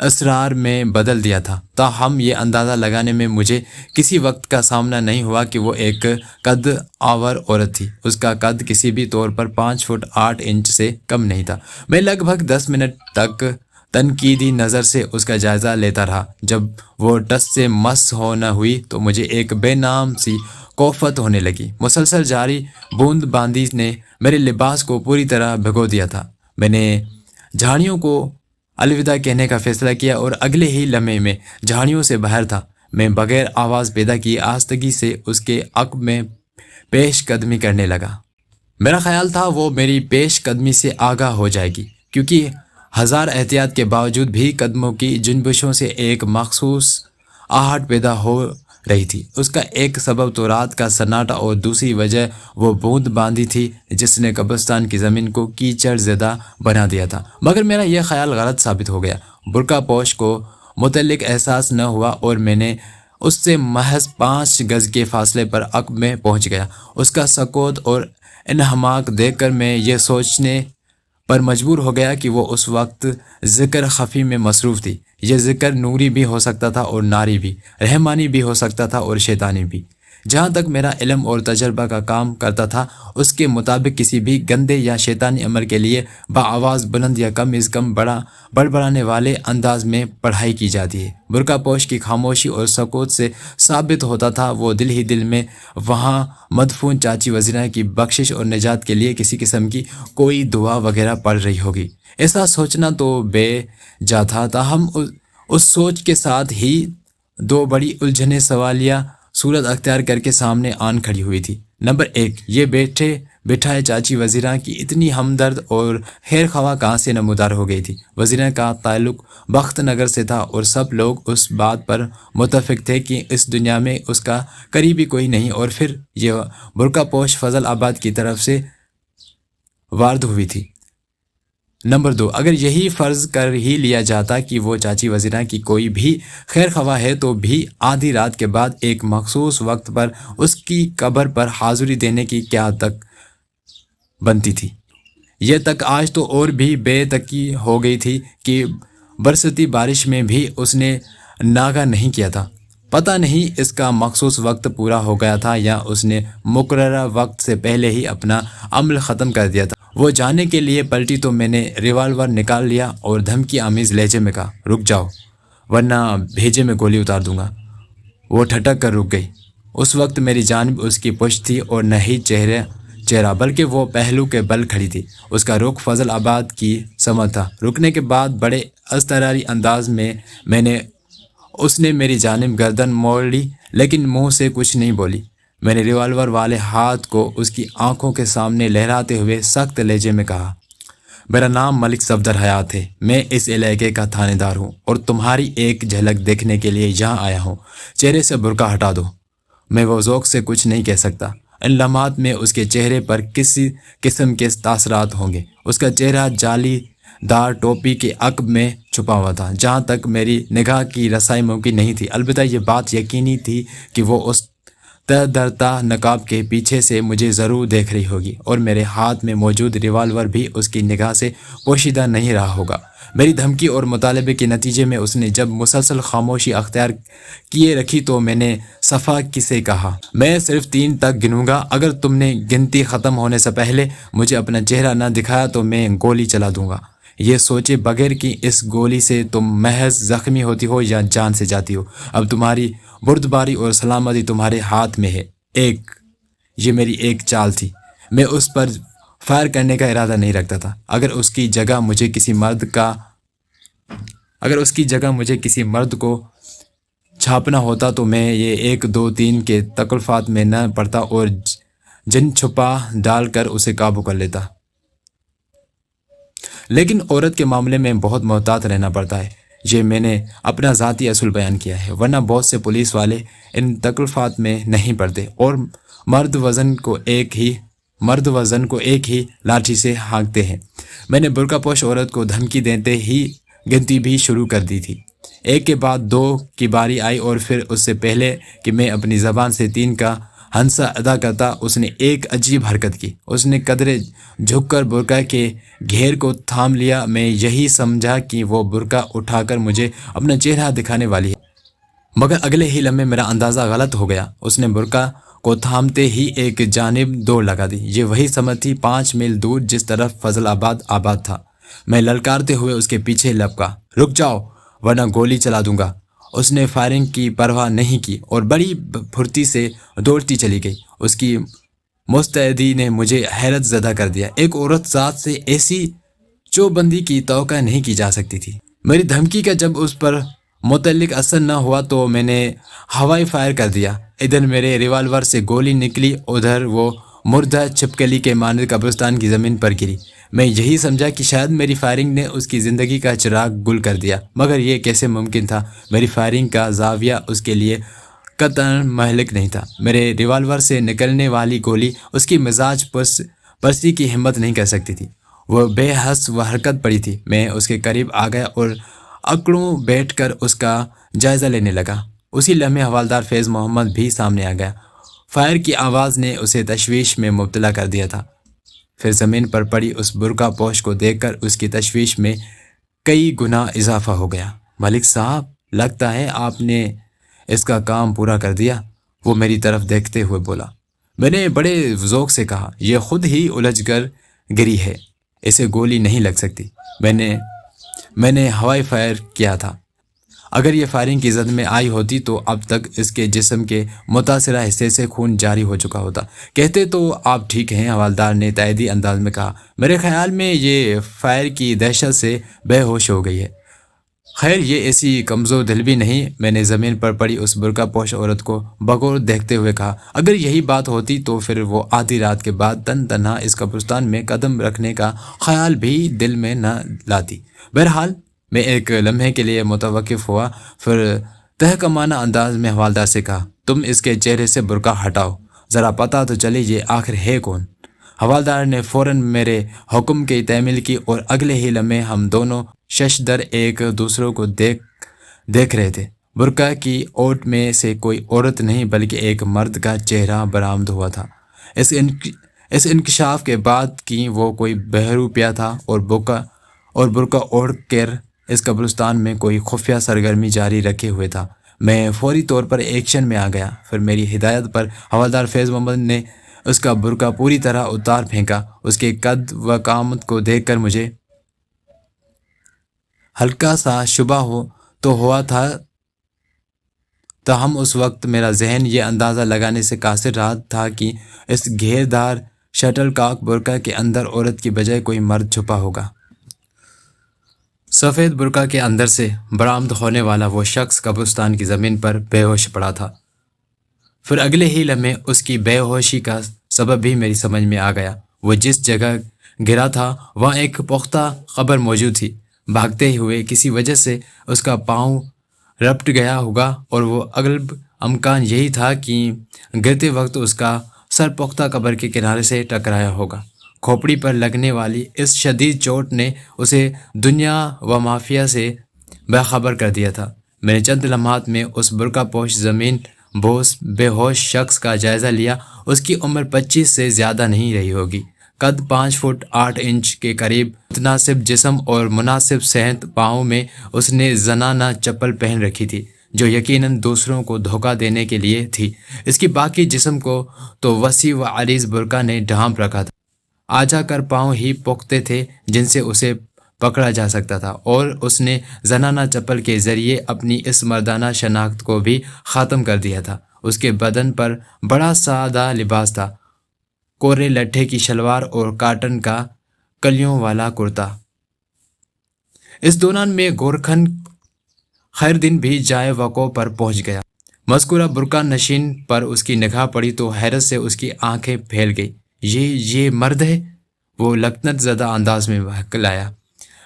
اسرار میں بدل دیا تھا۔ تاہم یہ اندازہ لگانے میں مجھے کسی وقت کا سامنا نہیں ہوا کہ وہ ایک قد آور عورت تھی۔ اس کا قد کسی بھی طور پر 5 فٹ 8 انچ سے کم نہیں تھا۔ میں لگ بھگ 10 منٹ تک تنقیدی نظر سے اس کا جائزہ لیتا رہا۔ جب وہ ٹس سے مس ہو نہ ہوئی تو مجھے ایک بے نام سی کوفت ہونے لگی۔ مسلسل جاری بوند باندی نے میرے لباس کو پوری طرح بھگو دیا تھا۔ میں نے جھاڑیوں کو الوداع کہنے کا فیصلہ کیا اور اگلے ہی لمحے میں جھاڑیوں سے باہر تھا۔ میں بغیر آواز پیدا کیے آہستگی سے اس کے عقب میں پیش قدمی کرنے لگا۔ میرا خیال تھا وہ میری پیش قدمی سے آگاہ ہو جائے گی، کیونکہ ہزار احتیاط کے باوجود بھی قدموں کی جنبشوں سے ایک مخصوص آہٹ پیدا ہو رہی تھی۔ اس کا ایک سبب تو رات کا سناٹا اور دوسری وجہ وہ بوند باندی تھی جس نے قبرستان کی زمین کو کیچڑ زدہ بنا دیا تھا۔ مگر میرا یہ خیال غلط ثابت ہو گیا۔ برقع پوش کو متعلق احساس نہ ہوا اور میں نے اس سے محض 5 گز کے فاصلے پر عقب میں پہنچ گیا۔ اس کا سکوت اور انہماک دیکھ کر میں یہ سوچنے پر مجبور ہو گیا کہ وہ اس وقت ذکر خفی میں مصروف تھی۔ یہ ذکر نوری بھی ہو سکتا تھا اور ناری بھی، رحمانی بھی ہو سکتا تھا اور شیطانی بھی۔ جہاں تک میرا علم اور تجربہ کا کام کرتا تھا، اس کے مطابق کسی بھی گندے یا شیطانی عمل کے لیے بآواز بلند یا کم از کم بڑبڑانے والے انداز میں پڑھائی کی جاتی ہے۔ برقع پوش کی خاموشی اور سکوت سے ثابت ہوتا تھا وہ دل ہی دل میں وہاں مدفون چاچی وزیرہ کی بخشش اور نجات کے لیے کسی قسم کی کوئی دعا وغیرہ پڑھ رہی ہوگی۔ ایسا سوچنا تو بے جا تھا، تاہم اس سوچ کے ساتھ ہی 2 بڑی الجھنیں سوالیہ صورت اختیار کر کے سامنے آن کھڑی ہوئی تھی۔ نمبر 1، یہ بٹھائے چاچی وزیرہ کی اتنی ہمدرد اور خیر خواہ کہاں سے نمودار ہو گئی تھی؟ وزیرہ کا تعلق بخت نگر سے تھا اور سب لوگ اس بات پر متفق تھے کہ اس دنیا میں اس کا قریبی کوئی نہیں، اور پھر یہ برقع پوش فضل آباد کی طرف سے وارد ہوئی تھی۔ نمبر 2، اگر یہی فرض کر ہی لیا جاتا کہ وہ چاچی وزیرہ کی کوئی بھی خیر خواہ ہے تو بھی آدھی رات کے بعد ایک مخصوص وقت پر اس کی قبر پر حاضری دینے کی کیا تک بنتی تھی؟ یہ تک آج تو اور بھی بے تکی ہو گئی تھی کہ برستی بارش میں بھی اس نے ناغہ نہیں کیا تھا۔ پتہ نہیں اس کا مخصوص وقت پورا ہو گیا تھا یا اس نے مقررہ وقت سے پہلے ہی اپنا عمل ختم کر دیا تھا۔ وہ جانے کے لیے پلٹی تو میں نے ریوالور نکال لیا اور دھمکی آمیز لہجے میں کہا، رک جاؤ ورنہ بھیجے میں گولی اتار دوں گا۔ وہ ٹھٹک کر رک گئی۔ اس وقت میری جانب اس کی پشت تھی اور نہ ہی چہرہ بلکہ وہ پہلو کے بل کھڑی تھی۔ اس کا رخ فضل آباد کی سمت تھا۔ رکنے کے بعد بڑے اضطراری انداز میں نے اس نے میری جانب گردن موڑ لی لیکن منہ سے کچھ نہیں بولی۔ میں نے ریوالور والے ہاتھ کو اس کی آنکھوں کے سامنے لہراتے ہوئے سخت لہجے میں کہا، میرا نام ملک صفدر حیات ہے، میں اس علاقے کا تھانے دار ہوں اور تمہاری ایک جھلک دیکھنے کے لیے یہاں آیا ہوں۔ چہرے سے برقع ہٹا دو۔ میں وہ ذوق سے کچھ نہیں کہہ سکتا۔ ان لمحات میں اس کے چہرے پر کسی قسم کے تاثرات ہوں گے۔ اس کا چہرہ جالی دار ٹوپی کے عقب میں چھپا ہوا تھا جہاں تک میری نگاہ کی رسائی ممکن نہیں تھی۔ البتہ یہ بات یقینی تھی کہ وہ اس تہ درتا نقاب کے پیچھے سے مجھے ضرور دیکھ رہی ہوگی اور میرے ہاتھ میں موجود ریوالور بھی اس کی نگاہ سے پوشیدہ نہیں رہا ہوگا۔ میری دھمکی اور مطالبے کے نتیجے میں اس نے جب مسلسل خاموشی اختیار کیے رکھی تو میں نے صفا سے کہا، میں صرف 3 تک گنوں گا، اگر تم نے گنتی ختم ہونے سے پہلے مجھے اپنا چہرہ نہ دکھایا تو میں گولی چلا دوں گا، یہ سوچے بغیر کہ اس گولی سے تم محض زخمی ہوتی ہو یا جان سے جاتی ہو۔ اب تمہاری بردباری اور سلامتی تمہارے ہاتھ میں ہے۔ یہ میری ایک چال تھی۔ میں اس پر فائر کرنے کا ارادہ نہیں رکھتا تھا۔ اگر اس کی جگہ مجھے کسی مرد کو چھاپنا ہوتا تو میں یہ 1 2 3 کے تکلفات میں نہ پڑتا اور جن چھپا ڈال کر اسے قابو کر لیتا۔ لیکن عورت کے معاملے میں بہت محتاط رہنا پڑتا ہے۔ یہ میں نے اپنا ذاتی اصول بیان کیا ہے، ورنہ بہت سے پولیس والے ان تکلفات میں نہیں پڑتے اور مرد وزن کو ایک ہی لاٹھی سے ہانکتے ہیں۔ میں نے برقع پوش عورت کو دھمکی دیتے ہی گنتی بھی شروع کر دی تھی۔ 1 کے بعد 2 کی باری آئی اور پھر اس سے پہلے کہ میں اپنی زبان سے 3 کا ہنسا ادا کرتا اس نے ایک عجیب حرکت کی۔ اس نے قدرے جھک کر برقع کے گھیر کو تھام لیا۔ میں یہی سمجھا کہ وہ برقع اٹھا کر مجھے اپنا چہرہ دکھانے والی ہے، مگر اگلے ہی لمحے میرا اندازہ غلط ہو گیا۔ اس نے برقع کو تھامتے ہی ایک جانب دوڑ لگا دی۔ یہ وہی سمت تھی 5 میل دور جس طرف فضل آباد تھا۔ میں للکارتے ہوئے اس کے پیچھے لپکا، رک جاؤ ورنہ گولی چلا دوں گا۔ اس نے فائرنگ کی پرواہ نہیں کی اور بڑی پھرتی سے دوڑتی چلی گئی۔ اس کی مستعدی نے مجھے حیرت زدہ کر دیا۔ ایک عورت ذات سے ایسی چوبندی کی توقع نہیں کی جا سکتی تھی۔ میری دھمکی کا جب اس پر متعلق اثر نہ ہوا تو میں نے ہوائی فائر کر دیا۔ ادھر میرے ریوالور سے گولی نکلی، ادھر وہ مردہ چھپکلی کے مانند قبرستان کی زمین پر گری۔ میں یہی سمجھا کہ شاید میری فائرنگ نے اس کی زندگی کا چراغ گل کر دیا، مگر یہ کیسے ممکن تھا؟ میری فائرنگ کا زاویہ اس کے لیے قطعاً مہلک نہیں تھا۔ میرے ریوالور سے نکلنے والی گولی اس کی مزاج پرسی کی ہمت نہیں کر سکتی تھی۔ وہ بے حس و حرکت پڑی تھی۔ میں اس کے قریب آ گیا اور اکڑوں بیٹھ کر اس کا جائزہ لینے لگا۔ اسی لمحے حوالدار فیض محمد بھی سامنے آ گیا۔ فائر کی آواز نے اسے تشویش میں مبتلا کر دیا تھا۔ پھر زمین پر پڑی اس برقع پوش کو دیکھ کر اس کی تشویش میں کئی گنا اضافہ ہو گیا۔ ملک صاحب، لگتا ہے آپ نے اس کا کام پورا کر دیا، وہ میری طرف دیکھتے ہوئے بولا۔ میں نے بڑے ذوق سے کہا، یہ خود ہی الجھ کر گری ہے، اسے گولی نہیں لگ سکتی۔ میں نے ہوائی فائر کیا تھا۔ اگر یہ فائرنگ کی زد میں آئی ہوتی تو اب تک اس کے جسم کے متاثرہ حصے سے خون جاری ہو چکا ہوتا۔ کہتے تو آپ ٹھیک ہیں، حوالدار نے تائیدی انداز میں کہا۔ میرے خیال میں یہ فائر کی دہشت سے بے ہوش ہو گئی ہے۔ خیر، یہ ایسی کمزور دل بھی نہیں۔ میں نے زمین پر پڑی اس برقع پوش عورت کو بغور دیکھتے ہوئے کہا، اگر یہی بات ہوتی تو پھر وہ آدھی رات کے بعد تنہا اس قبرستان میں قدم رکھنے کا خیال بھی دل میں نہ لاتی۔ بہرحال میں ایک لمحے کے لیے متوقف ہوا، پھر تہکمانہ انداز میں حوالدار سے کہا، تم اس کے چہرے سے برقع ہٹاؤ، ذرا پتہ تو چلے یہ آخر ہے کون۔ حوالدار نے فوراً میرے حکم کی تعمیل کی اور اگلے ہی لمحے ہم دونوں شش در ایک دوسروں کو دیکھ رہے تھے۔ برقع کی اوٹ میں سے کوئی عورت نہیں بلکہ ایک مرد کا چہرہ برآمد ہوا تھا۔ اس انکشاف کے بعد کہ وہ کوئی بہروپیہ تھا اور برقع اوڑھ کر اس قبرستان میں کوئی خفیہ سرگرمی جاری رکھے ہوئے تھا، میں فوری طور پر ایکشن میں آ گیا۔ پھر میری ہدایت پر حوالدار فیض محمد نے اس کا برقع پوری طرح اتار پھینکا۔ اس کے قد و قامت کو دیکھ کر مجھے ہلکا سا شبہ تو ہوا تھا، تاہم اس وقت میرا ذہن یہ اندازہ لگانے سے قاصر رہا تھا کہ اس گھیردار شٹل کاک برقع کے اندر عورت کی بجائے کوئی مرد چھپا ہوگا۔ سفید برقع کے اندر سے برآمد ہونے والا وہ شخص قبرستان کی زمین پر بے ہوش پڑا تھا۔ پھر اگلے ہی لمحے اس کی بے ہوشی کا سبب بھی میری سمجھ میں آ گیا۔ وہ جس جگہ گرا تھا وہاں ایک پختہ قبر موجود تھی۔ بھاگتے ہوئے کسی وجہ سے اس کا پاؤں رپٹ گیا ہوگا اور وہ اغلب امکان یہی تھا کہ گرتے وقت اس کا سر پختہ قبر کے کنارے سے ٹکرایا ہوگا۔ کھوپڑی پر لگنے والی اس شدید چوٹ نے اسے دنیا و مافیا سے باخبر کر دیا تھا۔ میں نے چند لمحات میں اس برقع پوش زمین بوس بے ہوش شخص کا جائزہ لیا۔ اس کی عمر 25 سے زیادہ نہیں رہی ہوگی۔ قد 5 فٹ 8 انچ کے قریب، متناسب جسم اور مناسب صحت۔ پاؤں میں اس نے زنانہ چپل پہن رکھی تھی جو یقیناً دوسروں کو دھوکہ دینے کے لیے تھی۔ اس کی باقی جسم کو تو وسیع و عریض برقع نے ڈھانپ رکھا تھا۔ آ جا کر پاؤں ہی پختے تھے جن سے اسے پکڑا جا سکتا تھا، اور اس نے زنانہ چپل کے ذریعے اپنی اس مردانہ شناخت کو بھی ختم کر دیا تھا۔ اس کے بدن پر بڑا سادہ لباس تھا، کورے لٹھے کی شلوار اور کاٹن کا کلیوں والا کرتا۔ اس دوران میں گورکھن خیر دن بھی جائے وقوع پر پہنچ گیا۔ مذکورہ برقع نشین پر اس کی نگاہ پڑی تو حیرت سے اس کی آنکھیں پھیل گئی۔ یہ مرد ہے؟ وہ لکنت زدہ انداز میں بہکلایا۔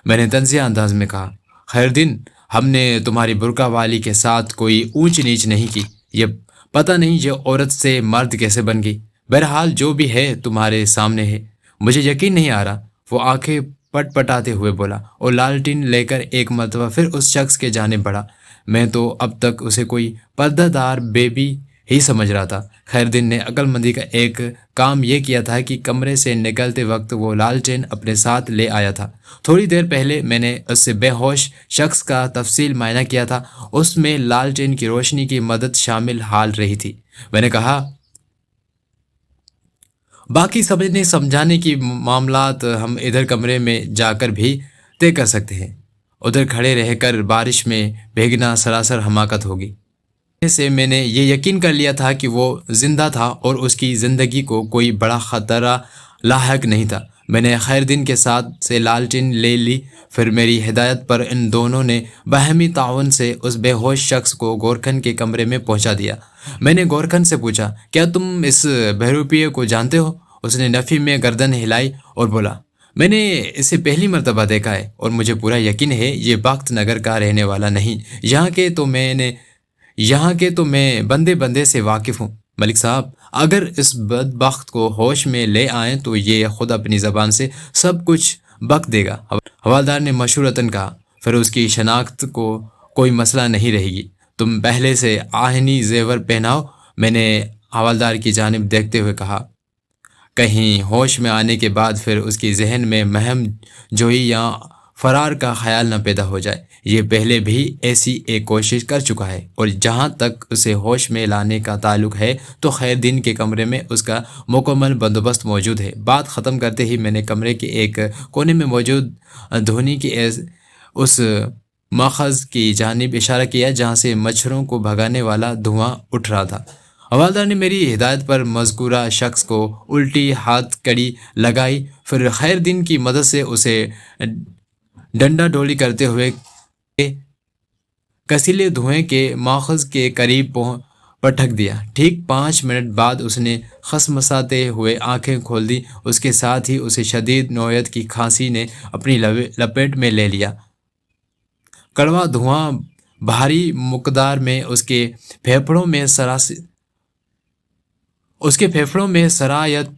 میں نے طنزیہ انداز میں کہا، خیر دن، ہم نے تمہاری برقع والی کے ساتھ کوئی اونچ نیچ نہیں کی۔ یہ پتہ نہیں یہ عورت سے مرد کیسے بن گئی۔ بہرحال جو بھی ہے تمہارے سامنے ہے، مجھے یقین نہیں آ رہا۔ وہ آنکھیں پٹ پٹاتے ہوئے بولا اور لالٹین لے کر ایک مرتبہ پھر اس شخص کے جانب بڑھا۔ میں تو اب تک اسے کوئی پردہ دار بیبی ہی سمجھ رہا تھا۔ خیر دن نے عقل مندی کا ایک کام یہ کیا تھا کہ کمرے سے نکلتے وقت وہ لالٹین اپنے ساتھ لے آیا تھا۔ تھوڑی دیر پہلے میں نے اس سے بے ہوش شخص کا تفصیل معائنہ کیا تھا، اس میں لالٹین کی روشنی کی مدد شامل حال رہی تھی۔ میں نے کہا، باقی سمجھنے سمجھانے کی معاملات ہم ادھر کمرے میں جا کر بھی طے کر سکتے ہیں۔ ادھر کھڑے رہ کر بارش میں بھیگنا سراسر حماقت ہوگی۔ سے میں نے یہ یقین کر لیا تھا کہ وہ زندہ تھا اور اس کی زندگی کو کوئی بڑا خطرہ لاحق نہیں تھا۔ میں نے خیر دن کے ساتھ سے لالٹین لے لی۔ پھر میری ہدایت پر ان دونوں نے باہمی تعاون سے اس بے ہوش شخص کو گورکھن کے کمرے میں پہنچا دیا۔ میں نے گورکھن سے پوچھا، کیا تم اس بہروپیے کو جانتے ہو؟ اس نے نفی میں گردن ہلائی اور بولا، میں نے اسے پہلی مرتبہ دیکھا ہے اور مجھے پورا یقین ہے یہ بخت نگر کا رہنے والا نہیں۔ یہاں کے تو میں بندے بندے سے واقف ہوں۔ ملک صاحب، اگر اس بدبخت کو ہوش میں لے آئیں تو یہ خود اپنی زبان سے سب کچھ بک دے گا۔ حوالدار نے مشورتاً کہا، پھر اس کی شناخت کو کوئی مسئلہ نہیں رہے گی۔ تم پہلے سے آہنی زیور پہناؤ۔ میں نے حوالدار کی جانب دیکھتے ہوئے کہا، کہیں ہوش میں آنے کے بعد پھر اس کی ذہن میں مہم جوئی یا فرار کا خیال نہ پیدا ہو جائے۔ یہ پہلے بھی ایسی ایک کوشش کر چکا ہے، اور جہاں تک اسے ہوش میں لانے کا تعلق ہے تو خیر دن کے کمرے میں اس کا مکمل بندوبست موجود ہے۔ بات ختم کرتے ہی میں نے کمرے کے ایک کونے میں موجود دھونی کی اس ماخذ کی جانب اشارہ کیا جہاں سے مچھروں کو بھگانے والا دھواں اٹھ رہا تھا۔ حوالدار نے میری ہدایت پر مذکورہ شخص کو الٹی ہاتھ کڑی لگائی، پھر خیر دن کی مدد سے اسے ڈنڈا ڈولی کرتے ہوئے کسیلے دھوئیں کے ماخذ کے قریب پٹک دیا۔ ٹھیک 5 منٹ بعد اس نے خسمساتے ہوئے آنکھیں کھول دی۔ اس کے ساتھ ہی اسے شدید نوعیت کی کھانسی نے اپنی لپیٹ میں لے لیا۔ کڑوا دھواں بھاری مقدار میں اس کے پھیپھڑوں میں سرایت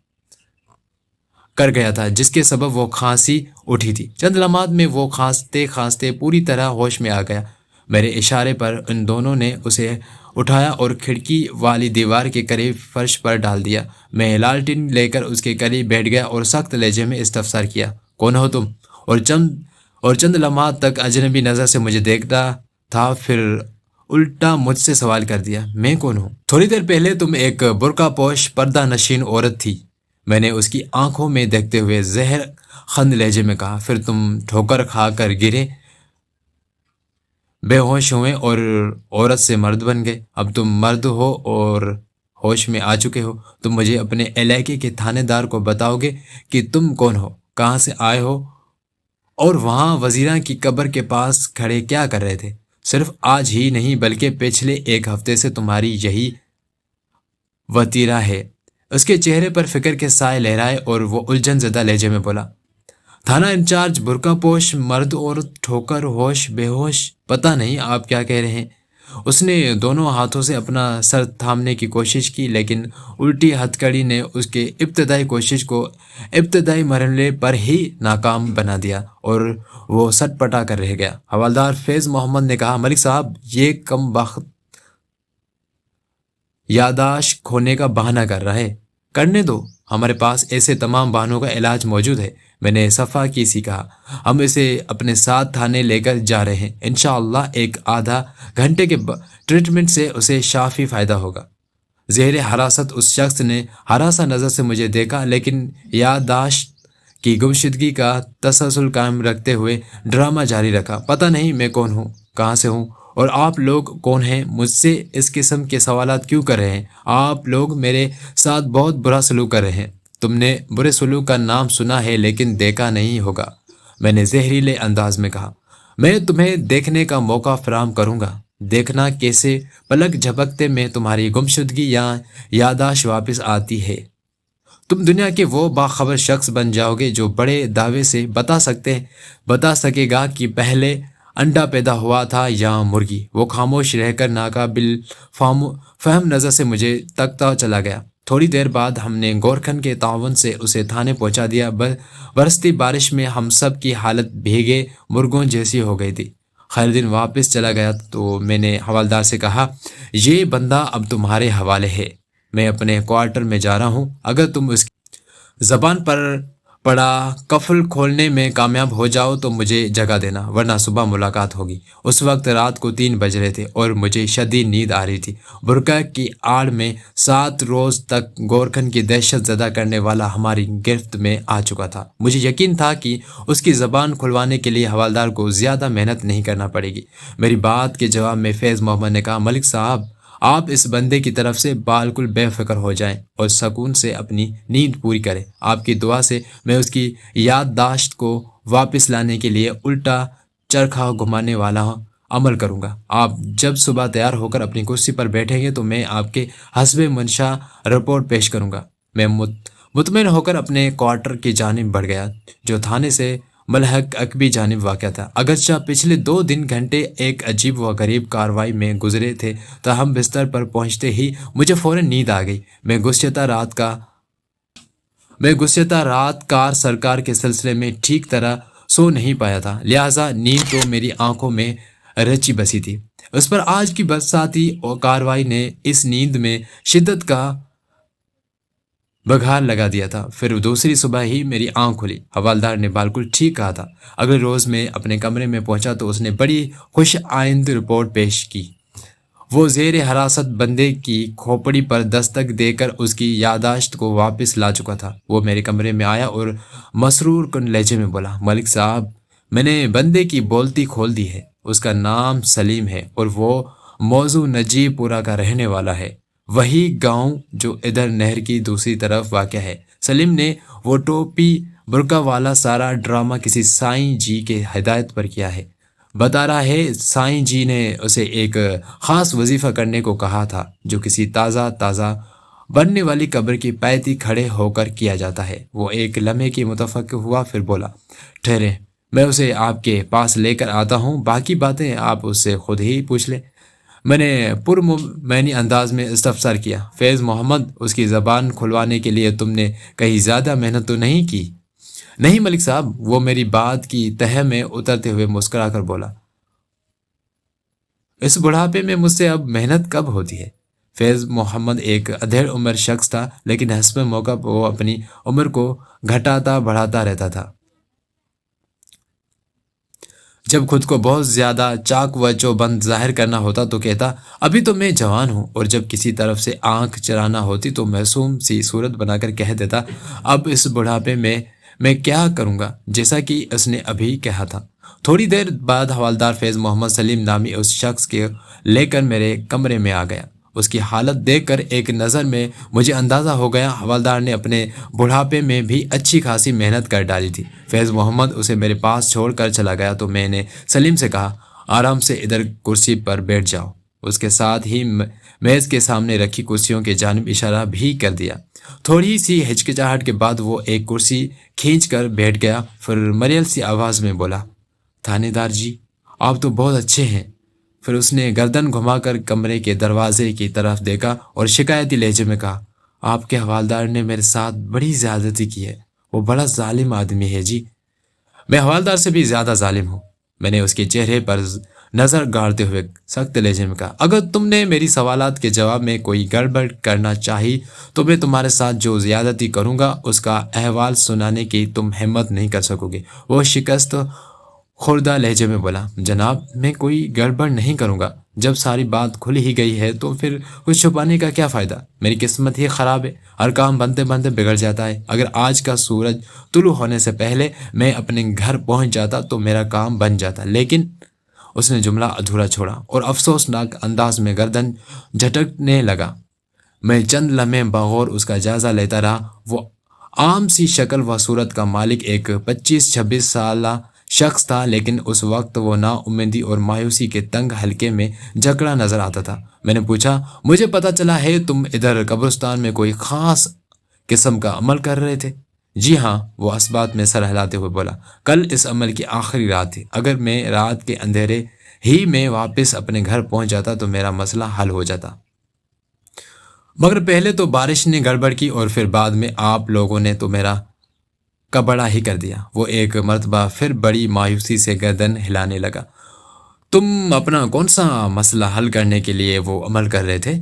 کر گیا تھا جس کے سبب وہ کھانسی اٹھی تھی۔ چند لمحات میں وہ کھانستے کھانستے پوری طرح ہوش میں آ گیا۔ میرے اشارے پر ان دونوں نے اسے اٹھایا اور کھڑکی والی دیوار کے قریب فرش پر ڈال دیا۔ میں لالٹین لے کر اس کے قریب بیٹھ گیا اور سخت لہجے میں استفسار کیا، کون ہو تم؟ اور چند لمحات تک اجنبی نظر سے مجھے دیکھتا تھا، پھر الٹا مجھ سے سوال کر دیا، میں کون ہوں؟ تھوڑی دیر پہلے تم ایک برقع پوش پردہ نشین عورت تھی، میں نے اس کی آنکھوں میں دیکھتے ہوئے زہر خند لہجے میں کہا۔ پھر تم ٹھوکر کھا کر گرے، بے ہوش ہوئے اور عورت سے مرد بن گئے۔ اب تم مرد ہو اور ہوش میں آ چکے ہو، تم مجھے اپنے علاقے کے تھانے دار کو بتاؤ گے کہ تم کون ہو، کہاں سے آئے ہو اور وہاں وزیراں کی قبر کے پاس کھڑے کیا کر رہے تھے؟ صرف آج ہی نہیں بلکہ پچھلے ایک ہفتے سے تمہاری یہی وتیرہ ہے۔ اس کے چہرے پر فکر کے سائے لہرائے اور وہ الجھن زدہ لہجے میں بولا، تھانہ انچارج، برقع پوش، مرد عورت، ٹھوکر، ہوش، بے ہوش، پتہ نہیں آپ کیا کہہ رہے ہیں۔ اس نے دونوں ہاتھوں سے اپنا سر تھامنے کی کوشش کی، لیکن الٹی ہتھ کڑی نے اس کے ابتدائی کوشش کو ابتدائی مرحلے پر ہی ناکام بنا دیا اور وہ سٹ پٹا کر رہ گیا۔ حوالدار فیض محمد نے کہا، ملک صاحب، یہ کم بخت یادداشت کھونے کا بہانہ کر رہا ہے۔ کرنے دو، ہمارے پاس ایسے تمام بہانوں کا علاج موجود ہے۔ میں نے صفا کی سی کہا، ہم اسے اپنے ساتھ تھانے لے کر جا رہے ہیں، انشاءاللہ ایک آدھا گھنٹے کے ٹریٹمنٹ سے اسے شافی فائدہ ہوگا۔ زیر حراست اس شخص نے ہراسہ نظر سے مجھے دیکھا، لیکن یادداشت کی گمشدگی کا تسلسل قائم رکھتے ہوئے ڈرامہ جاری رکھا۔ پتہ نہیں میں کون ہوں، کہاں سے ہوں اور آپ لوگ کون ہیں؟ مجھ سے اس قسم کے سوالات کیوں کر رہے ہیں؟ آپ لوگ میرے ساتھ بہت برا سلوک کر رہے ہیں۔ تم نے برے سلوک کا نام سنا ہے لیکن دیکھا نہیں ہوگا، میں نے زہریلے انداز میں کہا۔ میں تمہیں دیکھنے کا موقع فراہم کروں گا، دیکھنا کیسے پلک جھپکتے میں تمہاری گمشدگی یا یادداشت واپس آتی ہے۔ تم دنیا کے وہ باخبر شخص بن جاؤ گے جو بڑے دعوے سے بتا سکے گا کہ پہلے انڈا پیدا ہوا تھا یا مرغی۔ وہ خاموش رہ کر ناقابل فہم نظر سے مجھے تکتا چلا گیا۔ تھوڑی دیر بعد ہم نے گورکھن کے تعاون سے اسے تھانے پہنچا دیا۔ برستی بارش میں ہم سب کی حالت بھیگے مرغوں جیسی ہو گئی تھی۔ خیر دن واپس چلا گیا تو میں نے حوالدار سے کہا، یہ بندہ اب تمہارے حوالے ہے، میں اپنے کوارٹر میں جا رہا ہوں۔ اگر تم اس کی زبان پر پڑا قفل کھولنے میں کامیاب ہو جاؤ تو مجھے جگہ دینا، ورنہ صبح ملاقات ہوگی۔ اس وقت رات کو 3 بج رہے تھے اور مجھے شدید نیند آ رہی تھی۔ برقع کی آڑ میں 7 روز تک گورکھن کی دہشت زدہ کرنے والا ہماری گرفت میں آ چکا تھا۔ مجھے یقین تھا کہ اس کی زبان کھلوانے کے لیے حوالدار کو زیادہ محنت نہیں کرنا پڑے گی۔ میری بات کے جواب میں فیض محمد نے کہا، ملک صاحب، آپ اس بندے کی طرف سے بالکل بے فکر ہو جائیں اور سکون سے اپنی نیند پوری کریں۔ آپ کی دعا سے میں اس کی یادداشت کو واپس لانے کے لیے الٹا چرخا گھمانے والا عمل کروں گا۔ آپ جب صبح تیار ہو کر اپنی کرسی پر بیٹھیں گے تو میں آپ کے حسب منشا رپورٹ پیش کروں گا۔ میں مطمئن ہو کر اپنے کوارٹر کی جانب بڑھ گیا جو تھانے سے ملحق عقبی جانب واقع تھا۔ اگرچہ پچھلے 2 گھنٹے ایک عجیب و غریب کارروائی میں گزرے تھے، تاہم بستر پر پہنچتے ہی مجھے فوراً نیند آ گئی۔ میں گزشتہ رات کار سرکار کے سلسلے میں ٹھیک طرح سو نہیں پایا تھا، لہٰذا نیند تو میری آنکھوں میں رچی بسی تھی۔ اس پر آج کی برساتی کارروائی نے اس نیند میں شدت کا بگھار لگا دیا تھا۔ پھر دوسری صبح ہی میری آنکھ کھلی۔ حوالدار نے بالکل ٹھیک کہا تھا۔ اگلے روز میں اپنے کمرے میں پہنچا تو اس نے بڑی خوش آئند رپورٹ پیش کی۔ وہ زیر حراست بندے کی کھوپڑی پر دستک دے کر اس کی یادداشت کو واپس لا چکا تھا۔ وہ میرے کمرے میں آیا اور مسرور کن لہجے میں بولا، ملک صاحب، میں نے بندے کی بولتی کھول دی ہے۔ اس کا نام سلیم ہے اور وہ موضوع نجیب پورہ کا رہنے والا ہے، وہی گاؤں جو ادھر نہر کی دوسری طرف واقع ہے۔ سلیم نے وہ ٹوپی برقع والا سارا ڈرامہ کسی سائیں جی کے ہدایت پر کیا ہے۔ بتا رہا ہے سائیں جی نے اسے ایک خاص وظیفہ کرنے کو کہا تھا جو کسی تازہ بننے والی قبر کی پیتی کھڑے ہو کر کیا جاتا ہے۔ وہ ایک لمحے کی متفق ہوا، پھر بولا، ٹھہریں، میں اسے آپ کے پاس لے کر آتا ہوں، باقی باتیں آپ اس سے خود ہی پوچھ لیں۔ میں نے پرمعنی انداز میں استفسار کیا۔ فیض محمد، اس کی زبان کھلوانے کے لیے تم نے کہیں زیادہ محنت تو نہیں کی؟ نہیں ملک صاحب، وہ میری بات کی تہہ میں اترتے ہوئے مسکرا کر بولا، اس بڑھاپے میں مجھ سے اب محنت کب ہوتی ہے؟ فیض محمد ایک ادھیڑ عمر شخص تھا، لیکن حسب موقع وہ اپنی عمر کو گھٹاتا بڑھاتا رہتا تھا۔ جب خود کو بہت زیادہ چاق و چوبند ظاہر کرنا ہوتا تو کہتا، ابھی تو میں جوان ہوں، اور جب کسی طرف سے آنکھ چرانا ہوتی تو معصوم سی صورت بنا کر کہہ دیتا، اب اس بڑھاپے میں کیا کروں گا، جیسا کہ اس نے ابھی کہا تھا۔ تھوڑی دیر بعد حوالدار فیض محمد سلیم نامی اس شخص کے لے کر میرے کمرے میں آ گیا۔ اس کی حالت دیکھ کر ایک نظر میں مجھے اندازہ ہو گیا حوالدار نے اپنے بڑھاپے میں بھی اچھی خاصی محنت کر ڈالی تھی۔ فیض محمد اسے میرے پاس چھوڑ کر چلا گیا تو میں نے سلیم سے کہا، آرام سے ادھر کرسی پر بیٹھ جاؤ۔ اس کے ساتھ ہی میز کے سامنے رکھی کرسیوں کے جانب اشارہ بھی کر دیا۔ تھوڑی سی ہچکچاہٹ کے بعد وہ ایک کرسی کھینچ کر بیٹھ گیا، پھر مریل سی آواز میں بولا، تھانے دار جی، آپ تو بہت اچھے ہیں۔ پھر اس نے گردن گھما کر کمرے کے دروازے کی طرف دیکھا اور شکایتی لہجے میں کہا، آپ کے حوالدار نے میرے ساتھ بڑی زیادتی کی ہے، وہ بڑا ظالم آدمی ہے جی۔ میں حوالدار سے بھی زیادہ ظالم ہوں، میں نے اس کے چہرے پر نظر گاڑتے ہوئے سخت لہجے میں کہا، اگر تم نے میری سوالات کے جواب میں کوئی گڑبڑ کرنا چاہی تو میں تمہارے ساتھ جو زیادتی کروں گا اس کا احوال سنانے کی تم ہمت نہیں کر سکو گے۔ وہ شکست خوردہ لہجے میں بولا، جناب میں کوئی گڑبڑ نہیں کروں گا، جب ساری بات کھل ہی گئی ہے تو پھر کچھ چھپانے کا کیا فائدہ؟ میری قسمت ہی خراب ہے، ہر کام بنتے بنتے بگڑ جاتا ہے۔ اگر آج کا سورج طلوع ہونے سے پہلے میں اپنے گھر پہنچ جاتا تو میرا کام بن جاتا، لیکن اس نے جملہ ادھورا چھوڑا اور افسوسناک انداز میں گردن جھٹکنے لگا۔ میں چند لمحے بغور اس کا جائزہ لیتا رہا۔ وہ عام سی شکل و صورت کا مالک ایک 25-26 سالہ شخص تھا، لیکن اس وقت وہ نا امیدی اور مایوسی کے تنگ حلقے میں جکڑا نظر آتا تھا۔ میں نے پوچھا، مجھے پتہ چلا ہے تم ادھر قبرستان میں کوئی خاص قسم کا عمل کر رہے تھے؟ جی ہاں، وہ اسبات میں سر ہلاتے ہوئے بولا، کل اس عمل کی آخری رات تھی۔ اگر میں رات کے اندھیرے ہی میں واپس اپنے گھر پہنچ جاتا تو میرا مسئلہ حل ہو جاتا، مگر پہلے تو بارش نے گڑبڑ کی اور پھر بعد میں آپ لوگوں نے تو میرا کبڑا ہی کر دیا۔ وہ ایک مرتبہ پھر بڑی مایوسی سے گردن ہلانے لگا۔ تم اپنا کون سا مسئلہ حل کرنے کے لیے وہ عمل کر رہے تھے؟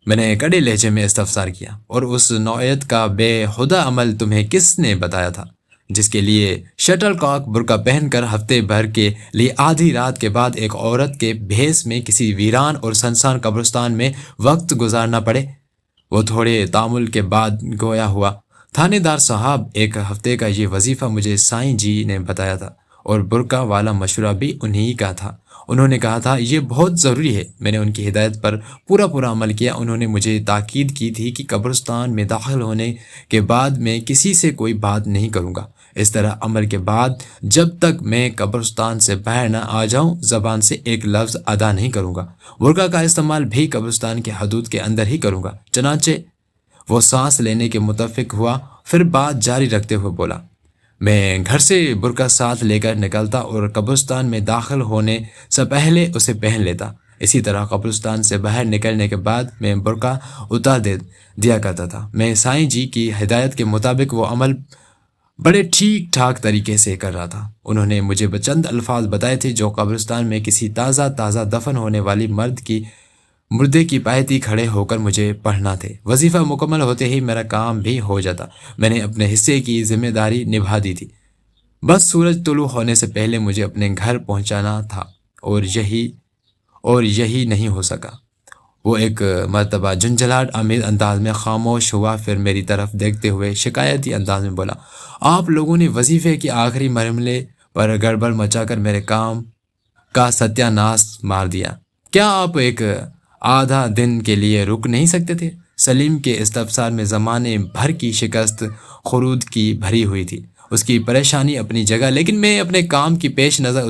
میں نے کڑے لہجے میں استفسار کیا، اور اس نوعیت کا بے ہدہ عمل تمہیں کس نے بتایا تھا، جس کے لیے شٹل کاک برقع پہن کر ہفتے بھر کے لیے آدھی رات کے بعد ایک عورت کے بھیس میں کسی ویران اور سنسان قبرستان میں وقت گزارنا پڑے؟ وہ تھوڑے تامل کے بعد گویا ہوا، تھانے دار صاحب، ایک ہفتے کا یہ وظیفہ مجھے سائیں جی نے بتایا تھا، اور برقع والا مشورہ بھی انہی کا تھا۔ انہوں نے کہا تھا یہ بہت ضروری ہے۔ میں نے ان کی ہدایت پر پورا عمل کیا۔ انہوں نے مجھے تاکید کی تھی کہ قبرستان میں داخل ہونے کے بعد میں کسی سے کوئی بات نہیں کروں گا۔ اس طرح عمل کے بعد جب تک میں قبرستان سے باہر نہ آ جاؤں زبان سے ایک لفظ ادا نہیں کروں گا۔ برقع کا استعمال بھی قبرستان کے حدود کے اندر ہی کروں گا۔ چنانچہ وہ سانس لینے کے متفق ہوا، پھر بات جاری رکھتے ہوئے بولا، میں گھر سے برقع ساتھ لے کر نکلتا اور قبرستان میں داخل ہونے سے پہلے اسے پہن لیتا۔ اسی طرح قبرستان سے باہر نکلنے کے بعد میں برقع اتار دیا کرتا تھا۔ میں سائیں جی کی ہدایت کے مطابق وہ عمل بڑے ٹھیک ٹھاک طریقے سے کر رہا تھا۔ انہوں نے مجھے چند الفاظ بتائے تھے جو قبرستان میں کسی تازہ دفن ہونے والی مردے کی پایتی کھڑے ہو کر مجھے پڑھنا تھے۔ وظیفہ مکمل ہوتے ہی میرا کام بھی ہو جاتا۔ میں نے اپنے حصے کی ذمہ داری نبھا دی تھی، بس سورج طلوع ہونے سے پہلے مجھے اپنے گھر پہنچانا تھا، اور یہی نہیں ہو سکا۔ وہ ایک مرتبہ جھنجھلاہٹ آمیز انداز میں خاموش ہوا، پھر میری طرف دیکھتے ہوئے شکایتی انداز میں بولا، آپ لوگوں نے وظیفے کے آخری مرحلے پر گڑبڑ مچا کر میرے کام کا ستیہ ناش مار دیا۔ کیا آپ ایک آدھا دن کے لیے رک نہیں سکتے تھے؟ سلیم کے استفسار میں زمانے بھر کی شکست خرود کی بھری ہوئی تھی، اس کی پریشانی اپنی جگہ، لیکن میں اپنے کام کی پیش نظر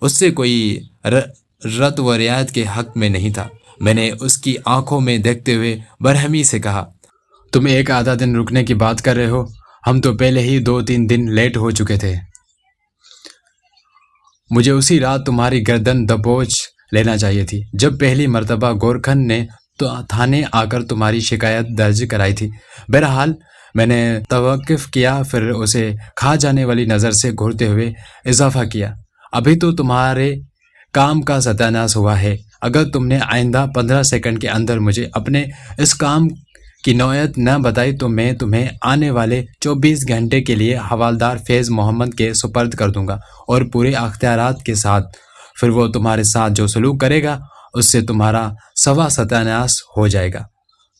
اس سے کوئی رت و رعایت کے حق میں نہیں تھا۔ میں نے اس کی آنکھوں میں دیکھتے ہوئے برہمی سے کہا، تم ایک آدھا دن رکنے کی بات کر رہے ہو، ہم تو پہلے ہی 2-3 دن لیٹ ہو چکے تھے۔ مجھے اسی رات تمہاری گردن دبوچ لینا چاہیے تھی جب پہلی مرتبہ گورکھن نے تو تھانے آ کر تمہاری شکایت درج کرائی تھی۔ بہرحال میں نے توقف کیا، پھر اسے کھا جانے والی نظر سے گھورتے ہوئے اضافہ کیا، ابھی تو تمہارے کام کا ستیاناش ہوا ہے۔ اگر تم نے آئندہ 15 سیکنڈ کے اندر مجھے اپنے اس کام کی نوعیت نہ بتائی تو میں تمہیں آنے والے 24 گھنٹے کے لیے حوالدار فیض محمد کے سپرد کر دوں گا اور پورے اختیارات کے ساتھ۔ پھر وہ تمہارے ساتھ جو سلوک کرے گا اس سے تمہارا سوا ستیاناش ہو جائے گا۔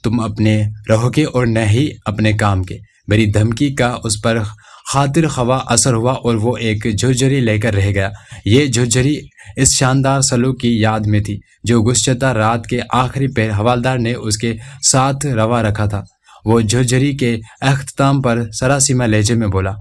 تم اپنے رہو گے اور نہ ہی اپنے کام کے۔ میری دھمکی کا اس پر خاطر خواہ اثر ہوا اور وہ ایک جھرجھری لے کر رہ گیا۔ یہ جھرجھری اس شاندار سلوک کی یاد میں تھی جو گزشتہ رات کے آخری پہر حوالدار نے اس کے ساتھ روا رکھا تھا۔ وہ جھرجھری کے اختتام پر سراسیمہ لہجے میں بولا،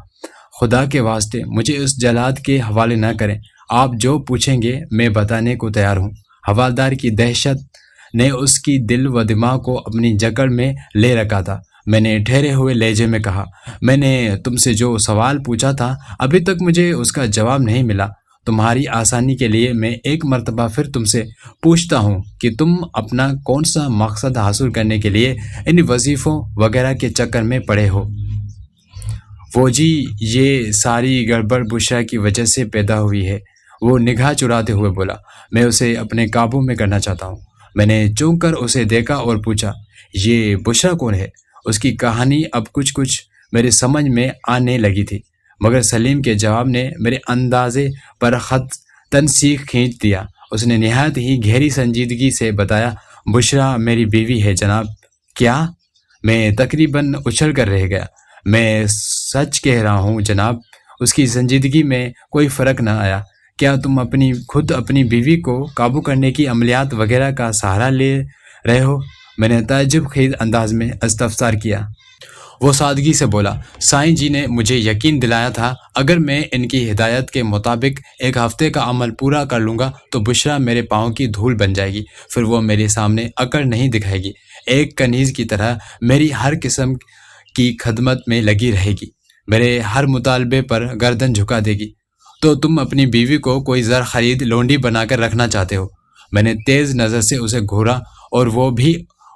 خدا کے واسطے مجھے اس جلاد کے حوالے نہ کریں، آپ جو پوچھیں گے میں بتانے کو تیار ہوں۔ حوالدار کی دہشت نے اس کی دل و دماغ کو اپنی جکڑ میں لے رکھا تھا۔ میں نے ٹھہرے ہوئے لہجے میں کہا، میں نے تم سے جو سوال پوچھا تھا ابھی تک مجھے اس کا جواب نہیں ملا۔ تمہاری آسانی کے لیے میں ایک مرتبہ پھر تم سے پوچھتا ہوں کہ تم اپنا کون سا مقصد حاصل کرنے کے لیے ان وظیفوں وغیرہ کے چکر میں پڑے ہو؟ وہ جی، یہ ساری گڑبڑ بشرا کی وجہ سے پیدا ہوئی ہے، وہ نگاہ چراتے ہوئے بولا۔ میں اسے اپنے قابو میں کرنا چاہتا ہوں۔ میں نے چونک کر اسے دیکھا اور پوچھا، یہ بشرا کون ہے؟ اس کی کہانی اب کچھ میرے سمجھ میں آنے لگی تھی، مگر سلیم کے جواب نے میرے اندازے پر خط تنسیخ کھینچ دیا۔ اس نے نہایت ہی گہری سنجیدگی سے بتایا، بشرا میری بیوی ہے جناب۔ کیا؟ میں تقریباً اچھل کر رہ گیا۔ میں سچ کہہ رہا ہوں جناب۔ اس کی سنجیدگی میں کوئی فرق نہ آیا۔ کیا تم خود اپنی بیوی کو قابو کرنے کی عملیات وغیرہ کا سہارا لے رہے ہو؟ میں نے تعجب خیز انداز میں استفسار کیا۔ وہ سادگی سے بولا، سائیں جی نے مجھے یقین دلایا تھا اگر میں ان کی ہدایت کے مطابق ایک ہفتے کا عمل پورا کر لوں گا تو بشرا میرے پاؤں کی دھول بن جائے گی، پھر وہ میرے سامنے اکڑ نہیں دکھائے گی، ایک کنیز کی طرح میری ہر قسم کی خدمت میں لگی رہے گی، میرے ہر مطالبے پر گردن جھکا دے گی۔ تو تم اپنی بیوی کو کوئی زر خرید لونڈی بنا کر رکھنا چاہتے ہو؟ میں نے تیز نظر سے اسے گھورا، اور وہ بھی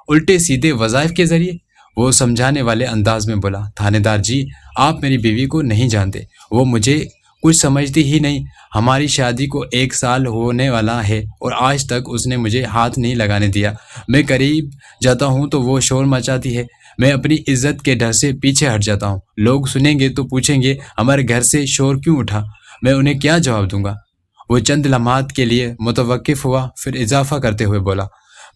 الٹے سیدھے وظائف کے ذریعے؟ وہ سمجھانے والے انداز میں بولا، تھانے دار جی، آپ میری بیوی کو نہیں جانتے، وہ مجھے کچھ سمجھتی ہی نہیں۔ ہماری شادی کو 1 سال ہونے والا ہے اور آج تک اس نے مجھے ہاتھ نہیں لگانے دیا۔ میں قریب جاتا ہوں تو وہ شور مچاتی ہے، میں اپنی عزت کے ڈر سے پیچھے ہٹ جاتا ہوں۔ لوگ سنیں گے تو پوچھیں گے ہمارے گھر سے شور کیوں اٹھا؟ میں انہیں کیا جواب دوں گا؟ وہ چند لمحات کے لیے متوقف ہوا، پھر اضافہ کرتے ہوئے بولا،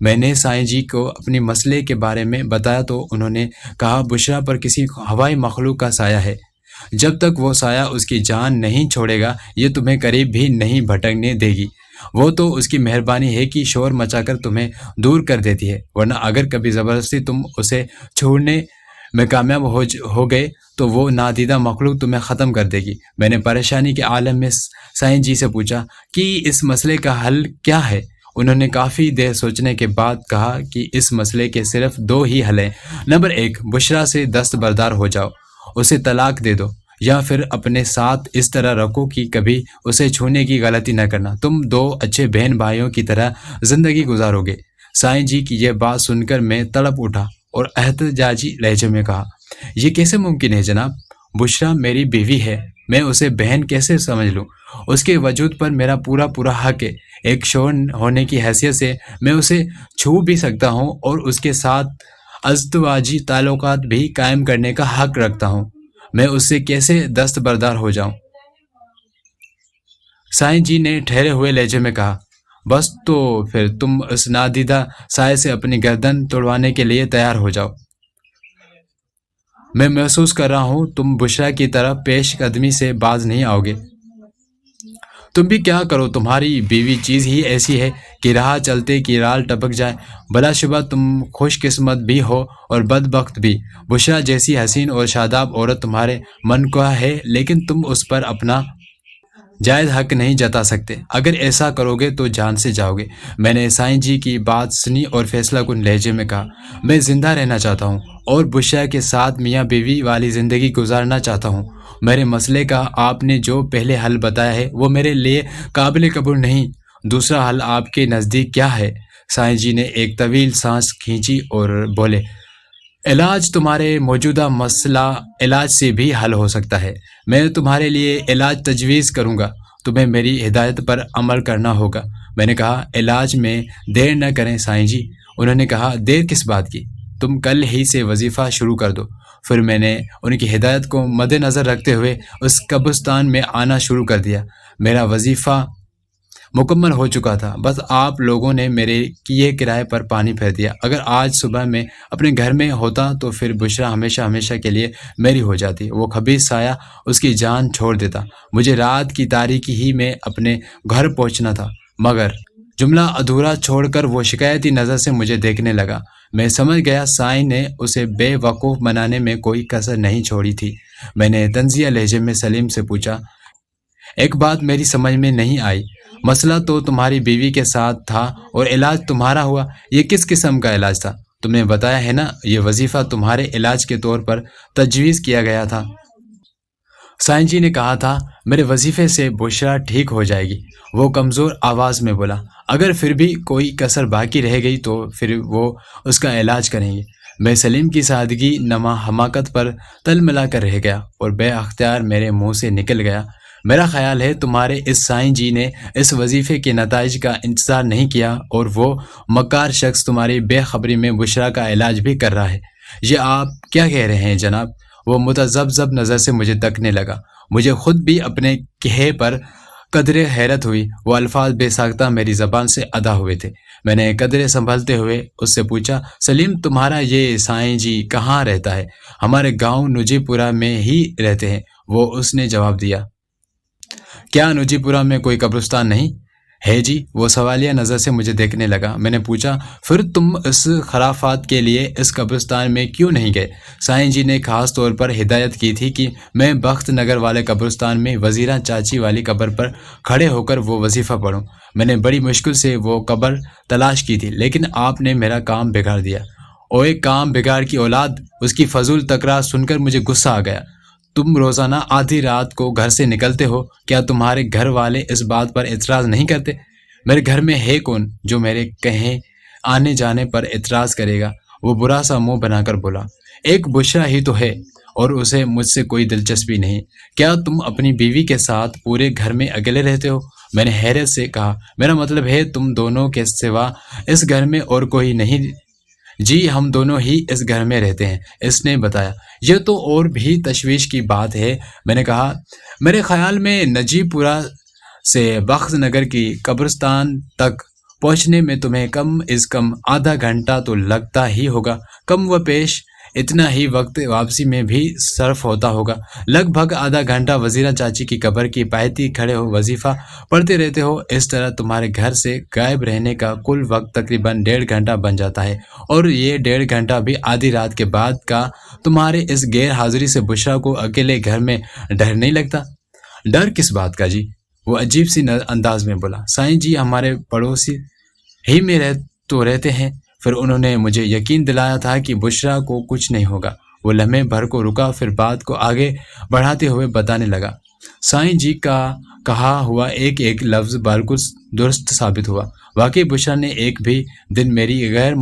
میں نے سائیں جی کو اپنی مسئلے کے بارے میں بتایا تو انہوں نے کہا بشرا پر کسی ہوائی مخلوق کا سایہ ہے، جب تک وہ سایہ اس کی جان نہیں چھوڑے گا یہ تمہیں قریب بھی نہیں بھٹکنے دے گی۔ وہ تو اس کی مہربانی ہے کہ شور مچا کر تمہیں دور کر دیتی ہے، ورنہ اگر کبھی زبردستی تم اسے چھوڑنے میں کامیاب ہو گئے تو وہ نادیدہ مخلوق تمہیں ختم کر دے گی۔ میں نے پریشانی کے عالم میں سائیں جی سے پوچھا کہ اس مسئلے کا حل کیا ہے؟ انہوں نے کافی دیر سوچنے کے بعد کہا کہ اس مسئلے کے صرف 2 ہی حل ہیں۔ نمبر 1، بشرا سے دستبردار ہو جاؤ، اسے طلاق دے دو، یا پھر اپنے ساتھ اس طرح رکھو کہ کبھی اسے چھونے کی غلطی نہ کرنا، تم 2 اچھے بہن بھائیوں کی طرح زندگی گزارو گے۔ سائیں جی کی یہ بات سن کر میں تڑپ اٹھا اور احتجاجی لہجے میں کہا، یہ کیسے ممکن ہے جناب؟ بشرا میری بیوی ہے، میں اسے بہن کیسے سمجھ لوں؟ اس کے وجود پر میرا پورا حق ہے۔ ایک شوہر ہونے کی حیثیت سے میں اسے چھو بھی سکتا ہوں اور اس کے ساتھ ازدواجی تعلقات بھی قائم کرنے کا حق رکھتا ہوں۔ میں اس سے کیسے دستبردار ہو جاؤں؟ سائیں جی نے ٹھہرے ہوئے لہجے میں کہا، بس تو پھر تم اس نادیدہ سائے سے اپنی گردن توڑوانے کے لیے تیار ہو جاؤ۔ میں محسوس کر رہا ہوں تم بشرا کی طرف پیش قدمی سے باز نہیں آؤ گے۔ تم بھی کیا کرو، تمہاری بیوی چیز ہی ایسی ہے کہ راہ چلتے کی رال ٹپک جائے۔ بلا شبہ تم خوش قسمت بھی ہو اور بدبخت بھی۔ بشرا جیسی حسین اور شاداب عورت تمہارے من کو ہے، لیکن تم اس پر اپنا جائز حق نہیں جتا سکتے۔ اگر ایسا کرو گے تو جان سے جاؤ گے۔ میں نے سائیں جی کی بات سنی اور فیصلہ کن لہجے میں کہا، میں زندہ رہنا چاہتا ہوں اور بشرا کے ساتھ میاں بیوی والی زندگی گزارنا چاہتا ہوں۔ میرے مسئلے کا آپ نے جو پہلے حل بتایا ہے وہ میرے لیے قابل قبول نہیں۔ دوسرا حل آپ کے نزدیک کیا ہے؟ سائیں جی نے ایک طویل سانس کھینچی اور بولے، علاج تمہارے موجودہ مسئلہ علاج سے بھی حل ہو سکتا ہے۔ میں تمہارے لیے علاج تجویز کروں گا، تمہیں میری ہدایت پر عمل کرنا ہوگا۔ میں نے کہا، علاج میں دیر نہ کریں سائیں جی۔ انہوں نے کہا، دیر کس بات کی؟ تم کل ہی سے وظیفہ شروع کر دو۔ پھر میں نے ان کی ہدایت کو مد نظر رکھتے ہوئے اس قبرستان میں آنا شروع کر دیا۔ میرا وظیفہ مکمل ہو چکا تھا، بس آپ لوگوں نے میرے کیے کرائے پر پانی پھیر دیا۔ اگر آج صبح میں اپنے گھر میں ہوتا تو پھر بشرا ہمیشہ ہمیشہ کے لیے میری ہو جاتی، وہ خبیث سایہ اس کی جان چھوڑ دیتا۔ مجھے رات کی تاریکی ہی میں اپنے گھر پہنچنا تھا، مگر جملہ ادھورا چھوڑ کر وہ شکایتی نظر سے مجھے دیکھنے لگا۔ میں سمجھ گیا سائیں نے اسے بے وقوف بنانے میں کوئی کسر نہیں چھوڑی تھی۔ میں نے طنزیہ لہجے میں سلیم سے پوچھا، ایک بات میری سمجھ میں نہیں آئی، مسئلہ تو تمہاری بیوی کے ساتھ تھا اور علاج تمہارا ہوا، یہ کس قسم کا علاج تھا؟ تم نے بتایا ہے نا، یہ وظیفہ تمہارے علاج کے طور پر تجویز کیا گیا تھا۔ سائیں جی نے کہا تھا، میرے وظیفے سے بشرا ٹھیک ہو جائے گی۔ وہ کمزور آواز میں بولا، اگر پھر بھی کوئی کسر باقی رہ گئی تو پھر وہ اس کا علاج کریں گے۔ میں سلیم کی سادگی نما حماقت پر تل ملا کر رہ گیا اور بے اختیار میرے منہ سے نکل گیا، میرا خیال ہے تمہارے اس سائیں جی نے اس وظیفے کے نتائج کا انتظار نہیں کیا اور وہ مکار شخص تمہاری بے خبری میں بشرا کا علاج بھی کر رہا ہے۔ یہ آپ کیا کہہ رہے ہیں جناب؟ وہ متذبذب نظر سے مجھے تکنے لگا۔ مجھے خود بھی اپنے کہے پر قدرے حیرت ہوئی، وہ الفاظ بے ساختہ میری زبان سے ادا ہوئے تھے۔ میں نے قدرے سنبھلتے ہوئے اس سے پوچھا، سلیم تمہارا یہ سائیں جی کہاں رہتا ہے؟ ہمارے گاؤں نجی پورہ میں ہی رہتے ہیں، وہ اس نے جواب دیا۔ کیا نجی پورہ میں کوئی قبرستان نہیں ہے جی؟ وہ سوالیہ نظر سے مجھے دیکھنے لگا۔ میں نے پوچھا، پھر تم اس خرافات کے لیے اس قبرستان میں کیوں نہیں گئے؟ سائیں جی نے خاص طور پر ہدایت کی تھی کہ میں بخت نگر والے قبرستان میں وزیرہ چاچی والی قبر پر کھڑے ہو کر وہ وظیفہ پڑھوں۔ میں نے بڑی مشکل سے وہ قبر تلاش کی تھی، لیکن آپ نے میرا کام بگاڑ دیا۔ اوئے کام بگاڑ کی اولاد! اس کی فضول تکرار سن کر مجھے غصہ آ گیا۔ تم روزانہ آدھی رات کو گھر سے نکلتے ہو، کیا تمہارے گھر والے اس بات پر اعتراض نہیں کرتے؟ میرے گھر میں ہے کون جو میرے کہیں آنے جانے پر اعتراض کرے گا؟ وہ برا سا منہ بنا کر بولا، ایک بشرا ہی تو ہے اور اسے مجھ سے کوئی دلچسپی نہیں۔ کیا تم اپنی بیوی کے ساتھ پورے گھر میں اکیلے رہتے ہو؟ میں نے حیرت سے کہا، میرا مطلب ہے تم دونوں کے سوا اس گھر میں اور کوئی نہیں؟ جی ہم دونوں ہی اس گھر میں رہتے ہیں، اس نے بتایا۔ یہ تو اور بھی تشویش کی بات ہے۔ میں نے کہا، میرے خیال میں نجیب پورہ سے بخت نگر کی قبرستان تک پہنچنے میں تمہیں کم از کم آدھا گھنٹہ تو لگتا ہی ہوگا، کم و بیش اتنا ہی وقت واپسی میں بھی صرف ہوتا ہوگا۔ لگ بھگ آدھا گھنٹہ وزیرہ چاچی کی قبر کی پایتی کھڑے ہو وظیفہ پڑھتے رہتے ہو، اس طرح تمہارے گھر سے غائب رہنے کا کل وقت تقریباً 1.5 گھنٹہ بن جاتا ہے، اور یہ 1.5 گھنٹہ بھی آدھی رات کے بعد کا تمہارے اس غیر حاضری سے بشرا کو اکیلے گھر میں ڈر نہیں لگتا؟ ڈر کس بات کا جی؟ وہ عجیب سی انداز میں بولا، سائیں جی ہمارے پڑوسی ہی میں رہتے ہیں۔ پھر انہوں نے مجھے یقین دلایا تھا کہ بشرا کو کچھ نہیں ہوگا۔ وہ لمحے بھر کو رکا، پھر بات کو آگے بڑھاتے ہوئے بتانے لگا، سائیں جی کا کہا ہوا ایک ایک لفظ بالکل درست ثابت ہوا۔ واقعی بشرا نے ایک بھی دن میری غیر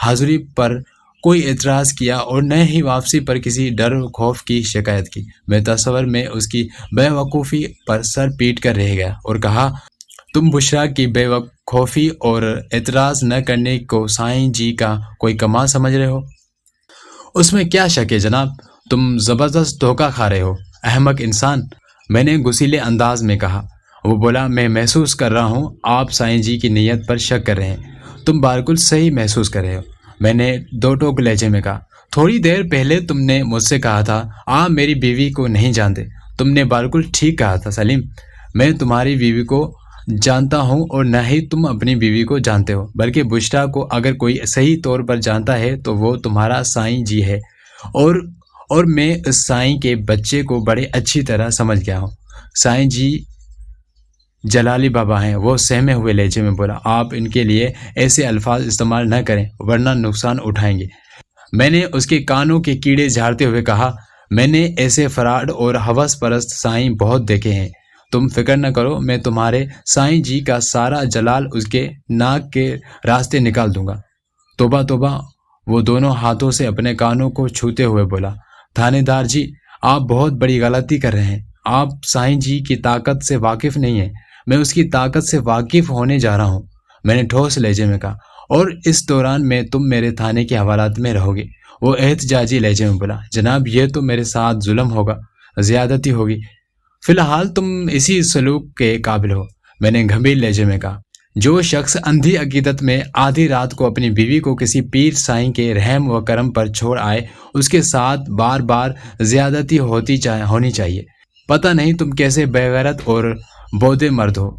حاضری پر کوئی اعتراض کیا اور نہ ہی واپسی پر کسی ڈر و خوف کی شکایت کی۔ میں تصور میں اس کی بے وقوفی پر سر پیٹ کر رہ گیا اور کہا، تم بشرا کی بے خوفی اور اعتراض نہ کرنے کو سائیں جی کا کوئی کمال سمجھ رہے ہو؟ اس میں کیا شک ہے جناب، تم زبردست دھوکہ کھا رہے ہو، احمق انسان، میں نے غصیلے انداز میں کہا۔ وہ بولا، میں محسوس کر رہا ہوں آپ سائیں جی کی نیت پر شک کر رہے ہیں۔ تم بالکل صحیح محسوس کر رہے ہو، میں نے دو ٹوک لہجے میں کہا۔ تھوڑی دیر پہلے تم نے مجھ سے کہا تھا آپ میری بیوی کو نہیں جانتے۔ تم نے بالکل ٹھیک کہا تھا سلیم، میں تمہاری بیوی کو جانتا ہوں اور نہ ہی تم اپنی بیوی کو جانتے ہو، بلکہ بشرا کو اگر کوئی صحیح طور پر جانتا ہے تو وہ تمہارا سائیں جی ہے، اور میں اس سائیں کے بچے کو بڑے اچھی طرح سمجھ گیا ہوں۔ سائیں جی جلالی بابا ہیں، وہ سہمے ہوئے لہجے میں بولا، آپ ان کے لیے ایسے الفاظ استعمال نہ کریں ورنہ نقصان اٹھائیں گے۔ میں نے اس کے کانوں کے کیڑے جھاڑتے ہوئے کہا، میں نے ایسے فراڈ اور ہوس پرست سائیں بہت دیکھے ہیں، تم فکر نہ کرو، میں تمہارے سائیں جی کا سارا جلال اس کے ناک کے راستے نکال دوں گا۔ توبہ توبہ، وہ دونوں ہاتھوں سے اپنے کانوں کو چھوتے ہوئے بولا، تھانے دار جی، آپ بہت بڑی غلطی کر رہے ہیں۔ آپ سائیں جی کی طاقت سے واقف نہیں ہیں، میں اس کی طاقت سے واقف ہونے جا رہا ہوں، میں نے ٹھوس لہجے میں کہا، اور اس دوران میں تم میرے تھانے کے حوالات میں رہو گے۔ وہ احتجاجی لہجے میں بولا، جناب یہ تو میرے ساتھ ظلم ہوگا، زیادتی ہوگی، فی الحال تم اسی سلوک کے قابل ہو، میں نے گھمبیر لہجے میں کہا۔ جو شخص اندھی عقیدت میں آدھی رات کو اپنی بیوی کو کسی پیر سائیں کے رحم و کرم پر چھوڑ آئے، اس کے ساتھ بار بار زیادتی ہونی چاہیے۔ پتہ نہیں تم کیسے بے غیرت اور بودے مرد ہو،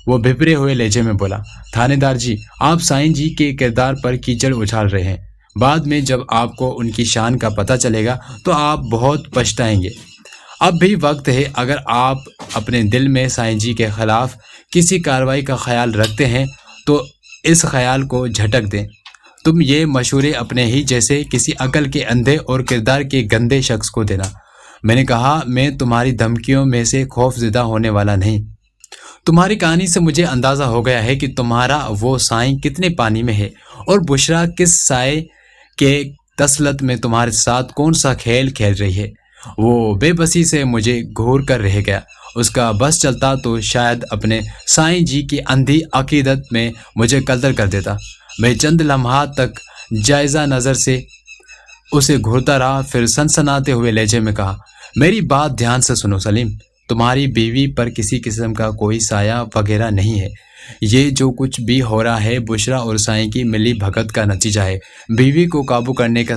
وہ بھپرے ہوئے لہجے میں بولا۔ تھانے دار جی، آپ سائیں جی کے کردار پر کیچڑ اچھال رہے ہیں، بعد میں جب آپ کو ان کی شان کا پتہ چلے گا تو آپ بہت پچھتائیں گے۔ اب بھی وقت ہے، اگر آپ اپنے دل میں سائیں جی کے خلاف کسی کارروائی کا خیال رکھتے ہیں تو اس خیال کو جھٹک دیں۔ تم یہ مشورے اپنے ہی جیسے کسی عقل کے اندھے اور کردار کے گندے شخص کو دینا۔ میں نے کہا، میں تمہاری دھمکیوں میں سے خوف زدہ ہونے والا نہیں۔ تمہاری کہانی سے مجھے اندازہ ہو گیا ہے کہ تمہارا وہ سائیں کتنے پانی میں ہے، اور بشرا کس سائے کے تسلط میں تمہارے ساتھ کون سا کھیل کھیل رہی ہے۔ وہ بے بسی سے مجھے گھور کر رہ گیا۔ اس کا بس چلتا تو شاید اپنے سائیں جی کی اندھی عقیدت میں مجھے قتل کر دیتا۔ میں چند لمحات تک جائزہ نظر سے اسے گھورتا رہا، پھر سنسناتے ہوئے لہجے میں کہا، میری بات دھیان سے سنو سلیم، تمہاری بیوی پر کسی قسم کا کوئی سایہ وغیرہ نہیں ہے۔ یہ جو کچھ بھی ہو رہا ہے بشرا اور سائیں کی ملی بھگت کا نتیجہ ہے۔ بیوی کو قابو کرنے کا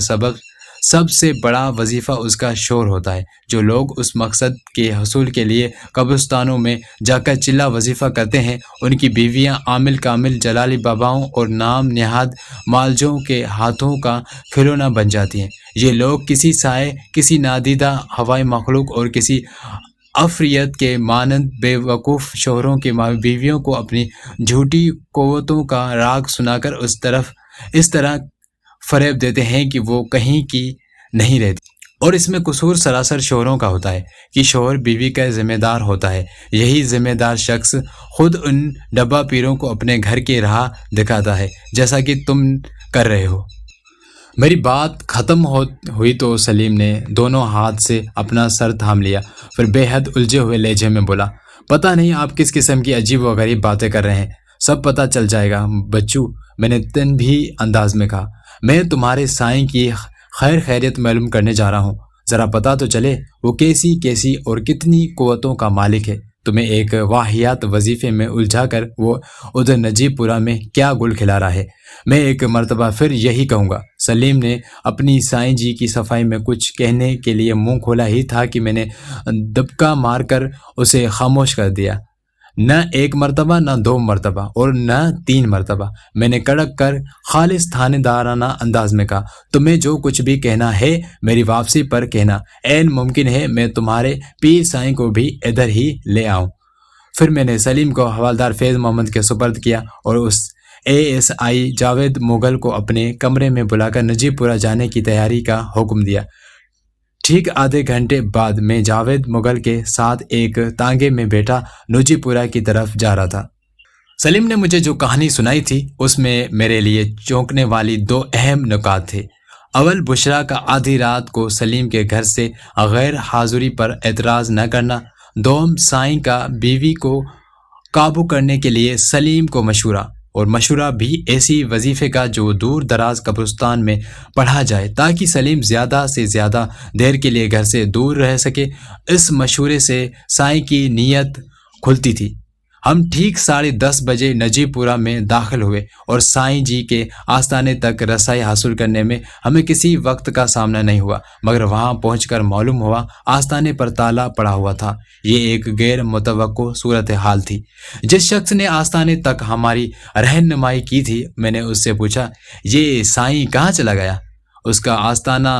سب سے بڑا وظیفہ اس کا شور ہوتا ہے۔ جو لوگ اس مقصد کے حصول کے لیے قبرستانوں میں جا کر چلا وظیفہ کرتے ہیں، ان کی بیویاں عامل کامل جلالی باباؤں اور نام نہاد مالجوں کے ہاتھوں کا کھلونا بن جاتی ہیں۔ یہ لوگ کسی سائے، کسی نادیدہ ہوائی مخلوق اور کسی عفریت کے مانند بے وقوف شوہروں کی بیویوں کو اپنی جھوٹی قوتوں کا راگ سنا کر اس طرح فریب دیتے ہیں کہ وہ کہیں کی نہیں رہتی، اور اس میں قصور سراسر شوہروں کا ہوتا ہے کہ شوہر بیوی کا ذمہ دار ہوتا ہے۔ یہی ذمہ دار شخص خود ان ڈبہ پیروں کو اپنے گھر کی راہ دکھاتا ہے، جیسا کہ تم کر رہے ہو۔ میری بات ختم ہوئی تو سلیم نے دونوں ہاتھ سے اپنا سر تھام لیا، پھر بے حد الجھے ہوئے لہجے میں بولا، پتہ نہیں آپ کس قسم کی عجیب و غریب باتیں کر رہے ہیں، سب پتہ چل جائے گا بچو، میں نے تنبیہی انداز میں کہا۔ میں تمہارے سائیں کی خیریت معلوم کرنے جا رہا ہوں، ذرا پتہ تو چلے وہ کیسی اور کتنی قوتوں کا مالک ہے۔ تمہیں ایک واہیات وظیفے میں الجھا کر وہ ادھر نجیب پورہ میں کیا گل کھلا رہا ہے۔ میں ایک مرتبہ پھر یہی کہوں گا۔ سلیم نے اپنی سائیں جی کی صفائی میں کچھ کہنے کے لیے منہ کھولا ہی تھا کہ میں نے دبکا مار کر اسے خاموش کر دیا۔ نہ ایک مرتبہ، نہ دو مرتبہ، اور نہ تین مرتبہ، میں نے کڑک کر خالص تھانے دارانہ انداز میں کہا، تمہیں جو کچھ بھی کہنا ہے میری واپسی پر کہنا، عین ممکن ہے میں تمہارے پیر سائیں کو بھی ادھر ہی لے آؤں۔ پھر میں نے سلیم کو حوالدار فیض محمد کے سپرد کیا اور اس ASI جاوید مغل کو اپنے کمرے میں بلا کر نجیب پورہ جانے کی تیاری کا حکم دیا۔ ٹھیک آدھے گھنٹے بعد میں جاوید مغل کے ساتھ ایک تانگے میں بیٹھا نجیب پورہ کی طرف جا رہا تھا۔ سلیم نے مجھے جو کہانی سنائی تھی اس میں میرے لیے چونکنے والی دو اہم نکات تھے۔ اول، بشرا کا آدھی رات کو سلیم کے گھر سے غیر حاضری پر اعتراض نہ کرنا۔ دوم، سائیں کا بیوی کو قابو کرنے کے لیے سلیم کو مشورہ، اور مشورہ بھی ایسی وظیفے کا جو دور دراز قبرستان میں پڑھا جائے تاکہ سلیم زیادہ سے زیادہ دیر کے لیے گھر سے دور رہ سکے۔ اس مشورے سے سائیں کی نیت کھلتی تھی۔ ہم ٹھیک 10:30 بجے نجیب پورہ میں داخل ہوئے اور سائیں جی کے آستانے تک رسائی حاصل کرنے میں ہمیں کسی وقت کا سامنا نہیں ہوا، مگر وہاں پہنچ کر معلوم ہوا آستانے پر تالا پڑا ہوا تھا۔ یہ ایک غیر متوقع صورتحال تھی۔ جس شخص نے آستانے تک ہماری رہنمائی کی تھی، میں نے اس سے پوچھا، یہ سائیں کہاں چلا گیا؟ اس کا آستانہ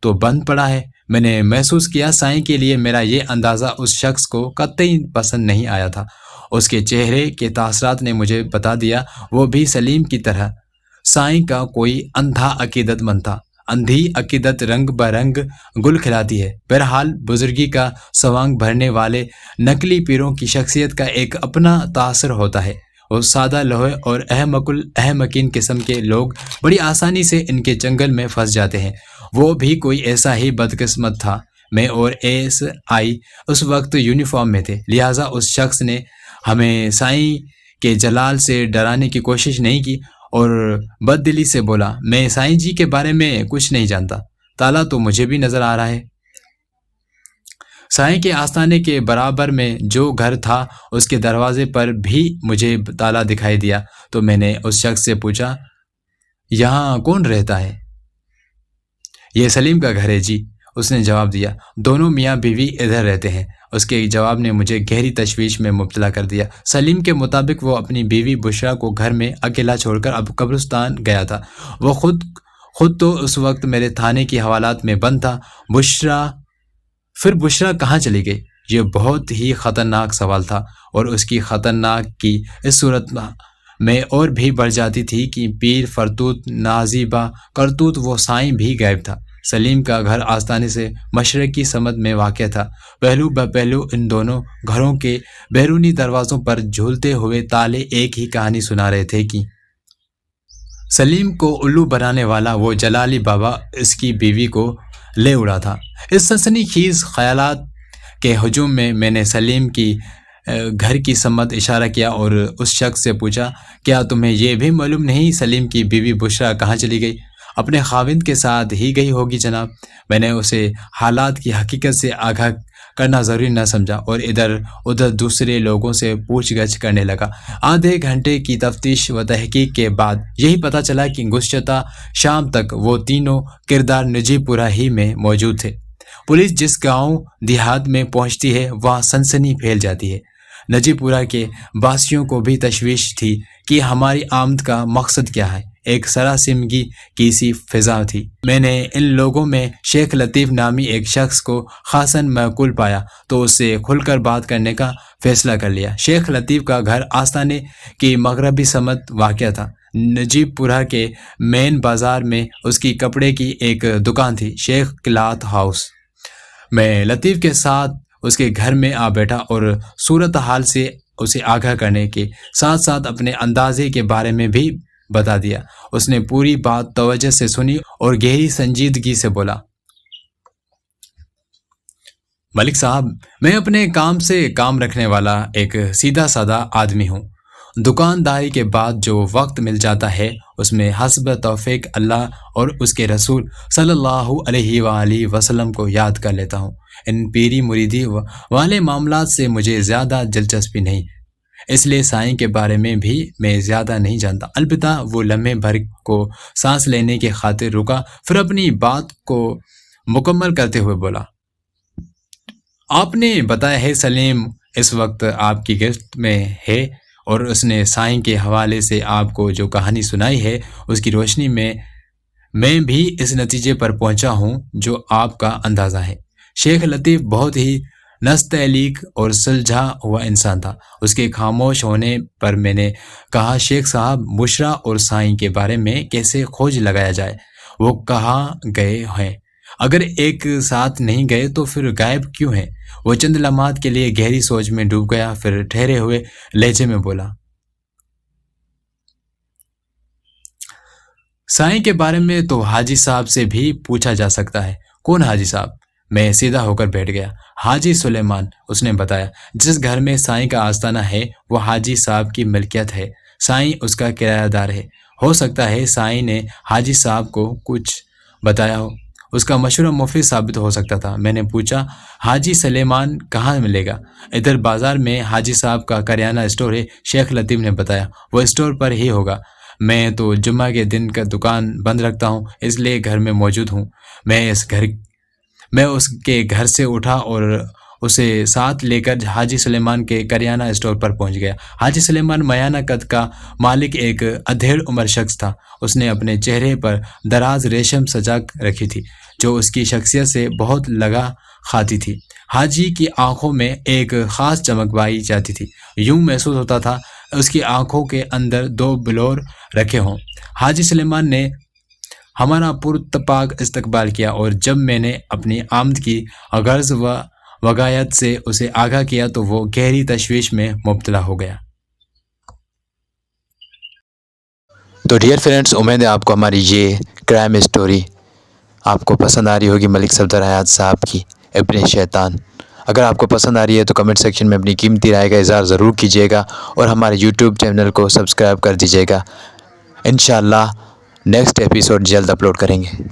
تو بند پڑا ہے۔ میں نے محسوس کیا سائیں کے لیے میرا یہ اندازہ اس شخص کو قطعی پسند نہیں آیا تھا۔ اس کے چہرے کے تاثرات نے مجھے بتا دیا وہ بھی سلیم کی طرح سائیں کا کوئی اندھا عقیدت مند تھا۔ اندھی عقیدت رنگ برنگ گل کھلاتی ہے۔ بہرحال بزرگی کا سوانگ بھرنے والے نقلی پیروں کی شخصیت کا ایک اپنا تاثر ہوتا ہے۔ وہ سادہ لوہے اور احمقین قسم کے لوگ بڑی آسانی سے ان کے چنگل میں پھنس جاتے ہیں۔ وہ بھی کوئی ایسا ہی بدقسمت تھا۔ میں اور ایس آئی اس وقت یونیفارم میں تھے، لہٰذا اس شخص نے ہمیں سائیں کے جلال سے ڈرانے کی کوشش نہیں کی اور بد دلی سے بولا، میں سائیں جی کے بارے میں کچھ نہیں جانتا، تالا تو مجھے بھی نظر آ رہا ہے۔ سائیں کے آستانے کے برابر میں جو گھر تھا اس کے دروازے پر بھی مجھے تالا دکھائی دیا، تو میں نے اس شخص سے پوچھا، یہاں کون رہتا ہے؟ یہ سلیم کا گھر ہے جی، اس نے جواب دیا، دونوں میاں بیوی ادھر رہتے ہیں۔ اس کے جواب نے مجھے گہری تشویش میں مبتلا کر دیا۔ سلیم کے مطابق وہ اپنی بیوی بشرا کو گھر میں اکیلا چھوڑ کر اب قبرستان گیا تھا۔ وہ خود تو اس وقت میرے تھانے کی حوالات میں بند تھا۔ پھر بشرا کہاں چلی گئی؟ یہ بہت ہی خطرناک سوال تھا، اور اس کی خطرناک کی اس صورت میں اور بھی بڑھ جاتی تھی کہ پیر فرتوت نازیبہ کرتوت وہ سائیں بھی غائب تھا۔ سلیم کا گھر آستانے سے مشرق کی سمت میں واقع تھا۔ پہلو بہ پہلو ان دونوں گھروں کے بیرونی دروازوں پر جھولتے ہوئے تالے ایک ہی کہانی سنا رہے تھے کہ سلیم کو الو بنانے والا وہ جلالی بابا اس کی بیوی کو لے اڑا تھا۔ اس سنسنی خیز خیالات کے ہجوم میں نے سلیم کی گھر کی سمت اشارہ کیا اور اس شخص سے پوچھا، کیا تمہیں یہ بھی معلوم نہیں سلیم کی بیوی بشرا کہاں چلی گئی؟ اپنے خاوند کے ساتھ ہی گئی ہوگی جناب۔ میں نے اسے حالات کی حقیقت سے آگاہ کرنا ضروری نہ سمجھا اور ادھر ادھر دوسرے لوگوں سے پوچھ گچھ کرنے لگا۔ آدھے گھنٹے کی تفتیش و تحقیق کے بعد یہی پتہ چلا کہ گزشتہ شام تک وہ تینوں کردار نجیب پورہ ہی میں موجود تھے۔ پولیس جس گاؤں دیہات میں پہنچتی ہے وہاں سنسنی پھیل جاتی ہے۔ نجیب پورہ کے باسیوں کو بھی تشویش تھی کہ ہماری آمد کا مقصد کیا ہے۔ ایک سراسیمگی کی سی فضا تھی۔ میں نے ان لوگوں میں شیخ لطیف نامی ایک شخص کو خاصاً معقول پایا تو اس سے کھل کر بات کرنے کا فیصلہ کر لیا۔ شیخ لطیف کا گھر آستانے کی مغربی سمت واقع تھا۔ نجیب پورہ کے مین بازار میں اس کی کپڑے کی ایک دکان تھی، شیخ کلاتھ ہاؤس۔ میں لطیف کے ساتھ اس کے گھر میں آ بیٹھا اور صورتحال سے اسے آگاہ کرنے کے ساتھ ساتھ اپنے اندازے کے بارے میں بھی بتا دیا۔ اس نے پوری بات توجہ سے سنی اور گہری سنجیدگی سے بولا، ملک صاحب، میں اپنے کام سے کام رکھنے والا ایک سیدھا سادہ آدمی ہوں۔ دکانداری کے بعد جو وقت مل جاتا ہے اس میں حسب توفیق اللہ اور اس کے رسول صلی اللہ علیہ وآلہ وسلم کو یاد کر لیتا ہوں۔ ان پیری مریدی والے معاملات سے مجھے زیادہ دلچسپی نہیں، اس لیے سائیں کے بارے میں بھی میں زیادہ نہیں جانتا۔ البتہ وہ لمحے بھر کو سانس لینے کی خاطر رکا، پھر اپنی بات کو مکمل کرتے ہوئے بولا، آپ نے بتایا ہے سلیم اس وقت آپ کی گرفت میں ہے، اور اس نے سائیں کے حوالے سے آپ کو جو کہانی سنائی ہے اس کی روشنی میں بھی اس نتیجے پر پہنچا ہوں جو آپ کا اندازہ ہے۔ شیخ لطیف بہت ہی نستعلیق اور سلجھا ہوا انسان تھا۔ اس کے خاموش ہونے پر میں نے کہا، شیخ صاحب، بشرا اور سائیں کے بارے میں کیسے کھوج لگایا جائے؟ وہ کہاں گئے ہیں؟ اگر ایک ساتھ نہیں گئے تو پھر غائب کیوں ہیں؟ وہ چند لمحات کے لیے گہری سوچ میں ڈوب گیا، پھر ٹھہرے ہوئے لہجے میں بولا، سائیں کے بارے میں تو حاجی صاحب سے بھی پوچھا جا سکتا ہے۔ کون حاجی صاحب؟ میں سیدھا ہو کر بیٹھ گیا۔ حاجی سلیمان، اس نے بتایا، جس گھر میں سائیں کا آستانہ ہے وہ حاجی صاحب کی ملکیت ہے، سائیں اس کا کرایہ دار ہے۔ ہو سکتا ہے سائیں نے حاجی صاحب کو کچھ بتایا ہو، اس کا مشورہ مفید ثابت ہو سکتا تھا۔ میں نے پوچھا، حاجی سلیمان کہاں ملے گا؟ ادھر بازار میں حاجی صاحب کا کریانہ اسٹور ہے، شیخ لطیف نے بتایا۔ وہ اسٹور پر ہی ہوگا، میں تو جمعہ کے دن کا دکان بند رکھتا ہوں، اس لیے گھر میں موجود ہوں۔ میں اس کے گھر سے اٹھا اور اسے ساتھ لے کر حاجی سلیمان کے کریانہ اسٹور پر پہنچ گیا۔ حاجی سلیمان میانہ قد کا مالک ایک ادھیڑ عمر شخص تھا۔ اس نے اپنے چہرے پر دراز ریشم سجا رکھی تھی جو اس کی شخصیت سے بہت لگا کھاتی تھی۔ حاجی کی آنکھوں میں ایک خاص چمک پائی جاتی تھی، یوں محسوس ہوتا تھا اس کی آنکھوں کے اندر دو بلور رکھے ہوں۔ حاجی سلیمان نے ہمارا پرتپاک استقبال کیا، اور جب میں نے اپنی آمد کی غرض و وقایت سے اسے آگاہ کیا تو وہ گہری تشویش میں مبتلا ہو گیا۔ تو ڈیئر فرینڈس، امید ہے آپ کو ہماری یہ کرائم اسٹوری آپ کو پسند آ رہی ہوگی، ملک صفدر حیات صاحب کی ابن شیطان۔ اگر آپ کو پسند آ رہی ہے تو کمنٹ سیکشن میں اپنی قیمتی رائے کا اظہار ضرور کیجیے گا، اور ہمارے یوٹیوب چینل کو سبسکرائب کر دیجیے گا۔ انشاءاللہ نیکسٹ ایپیسوڈ جلد اپلوڈ کریں گے۔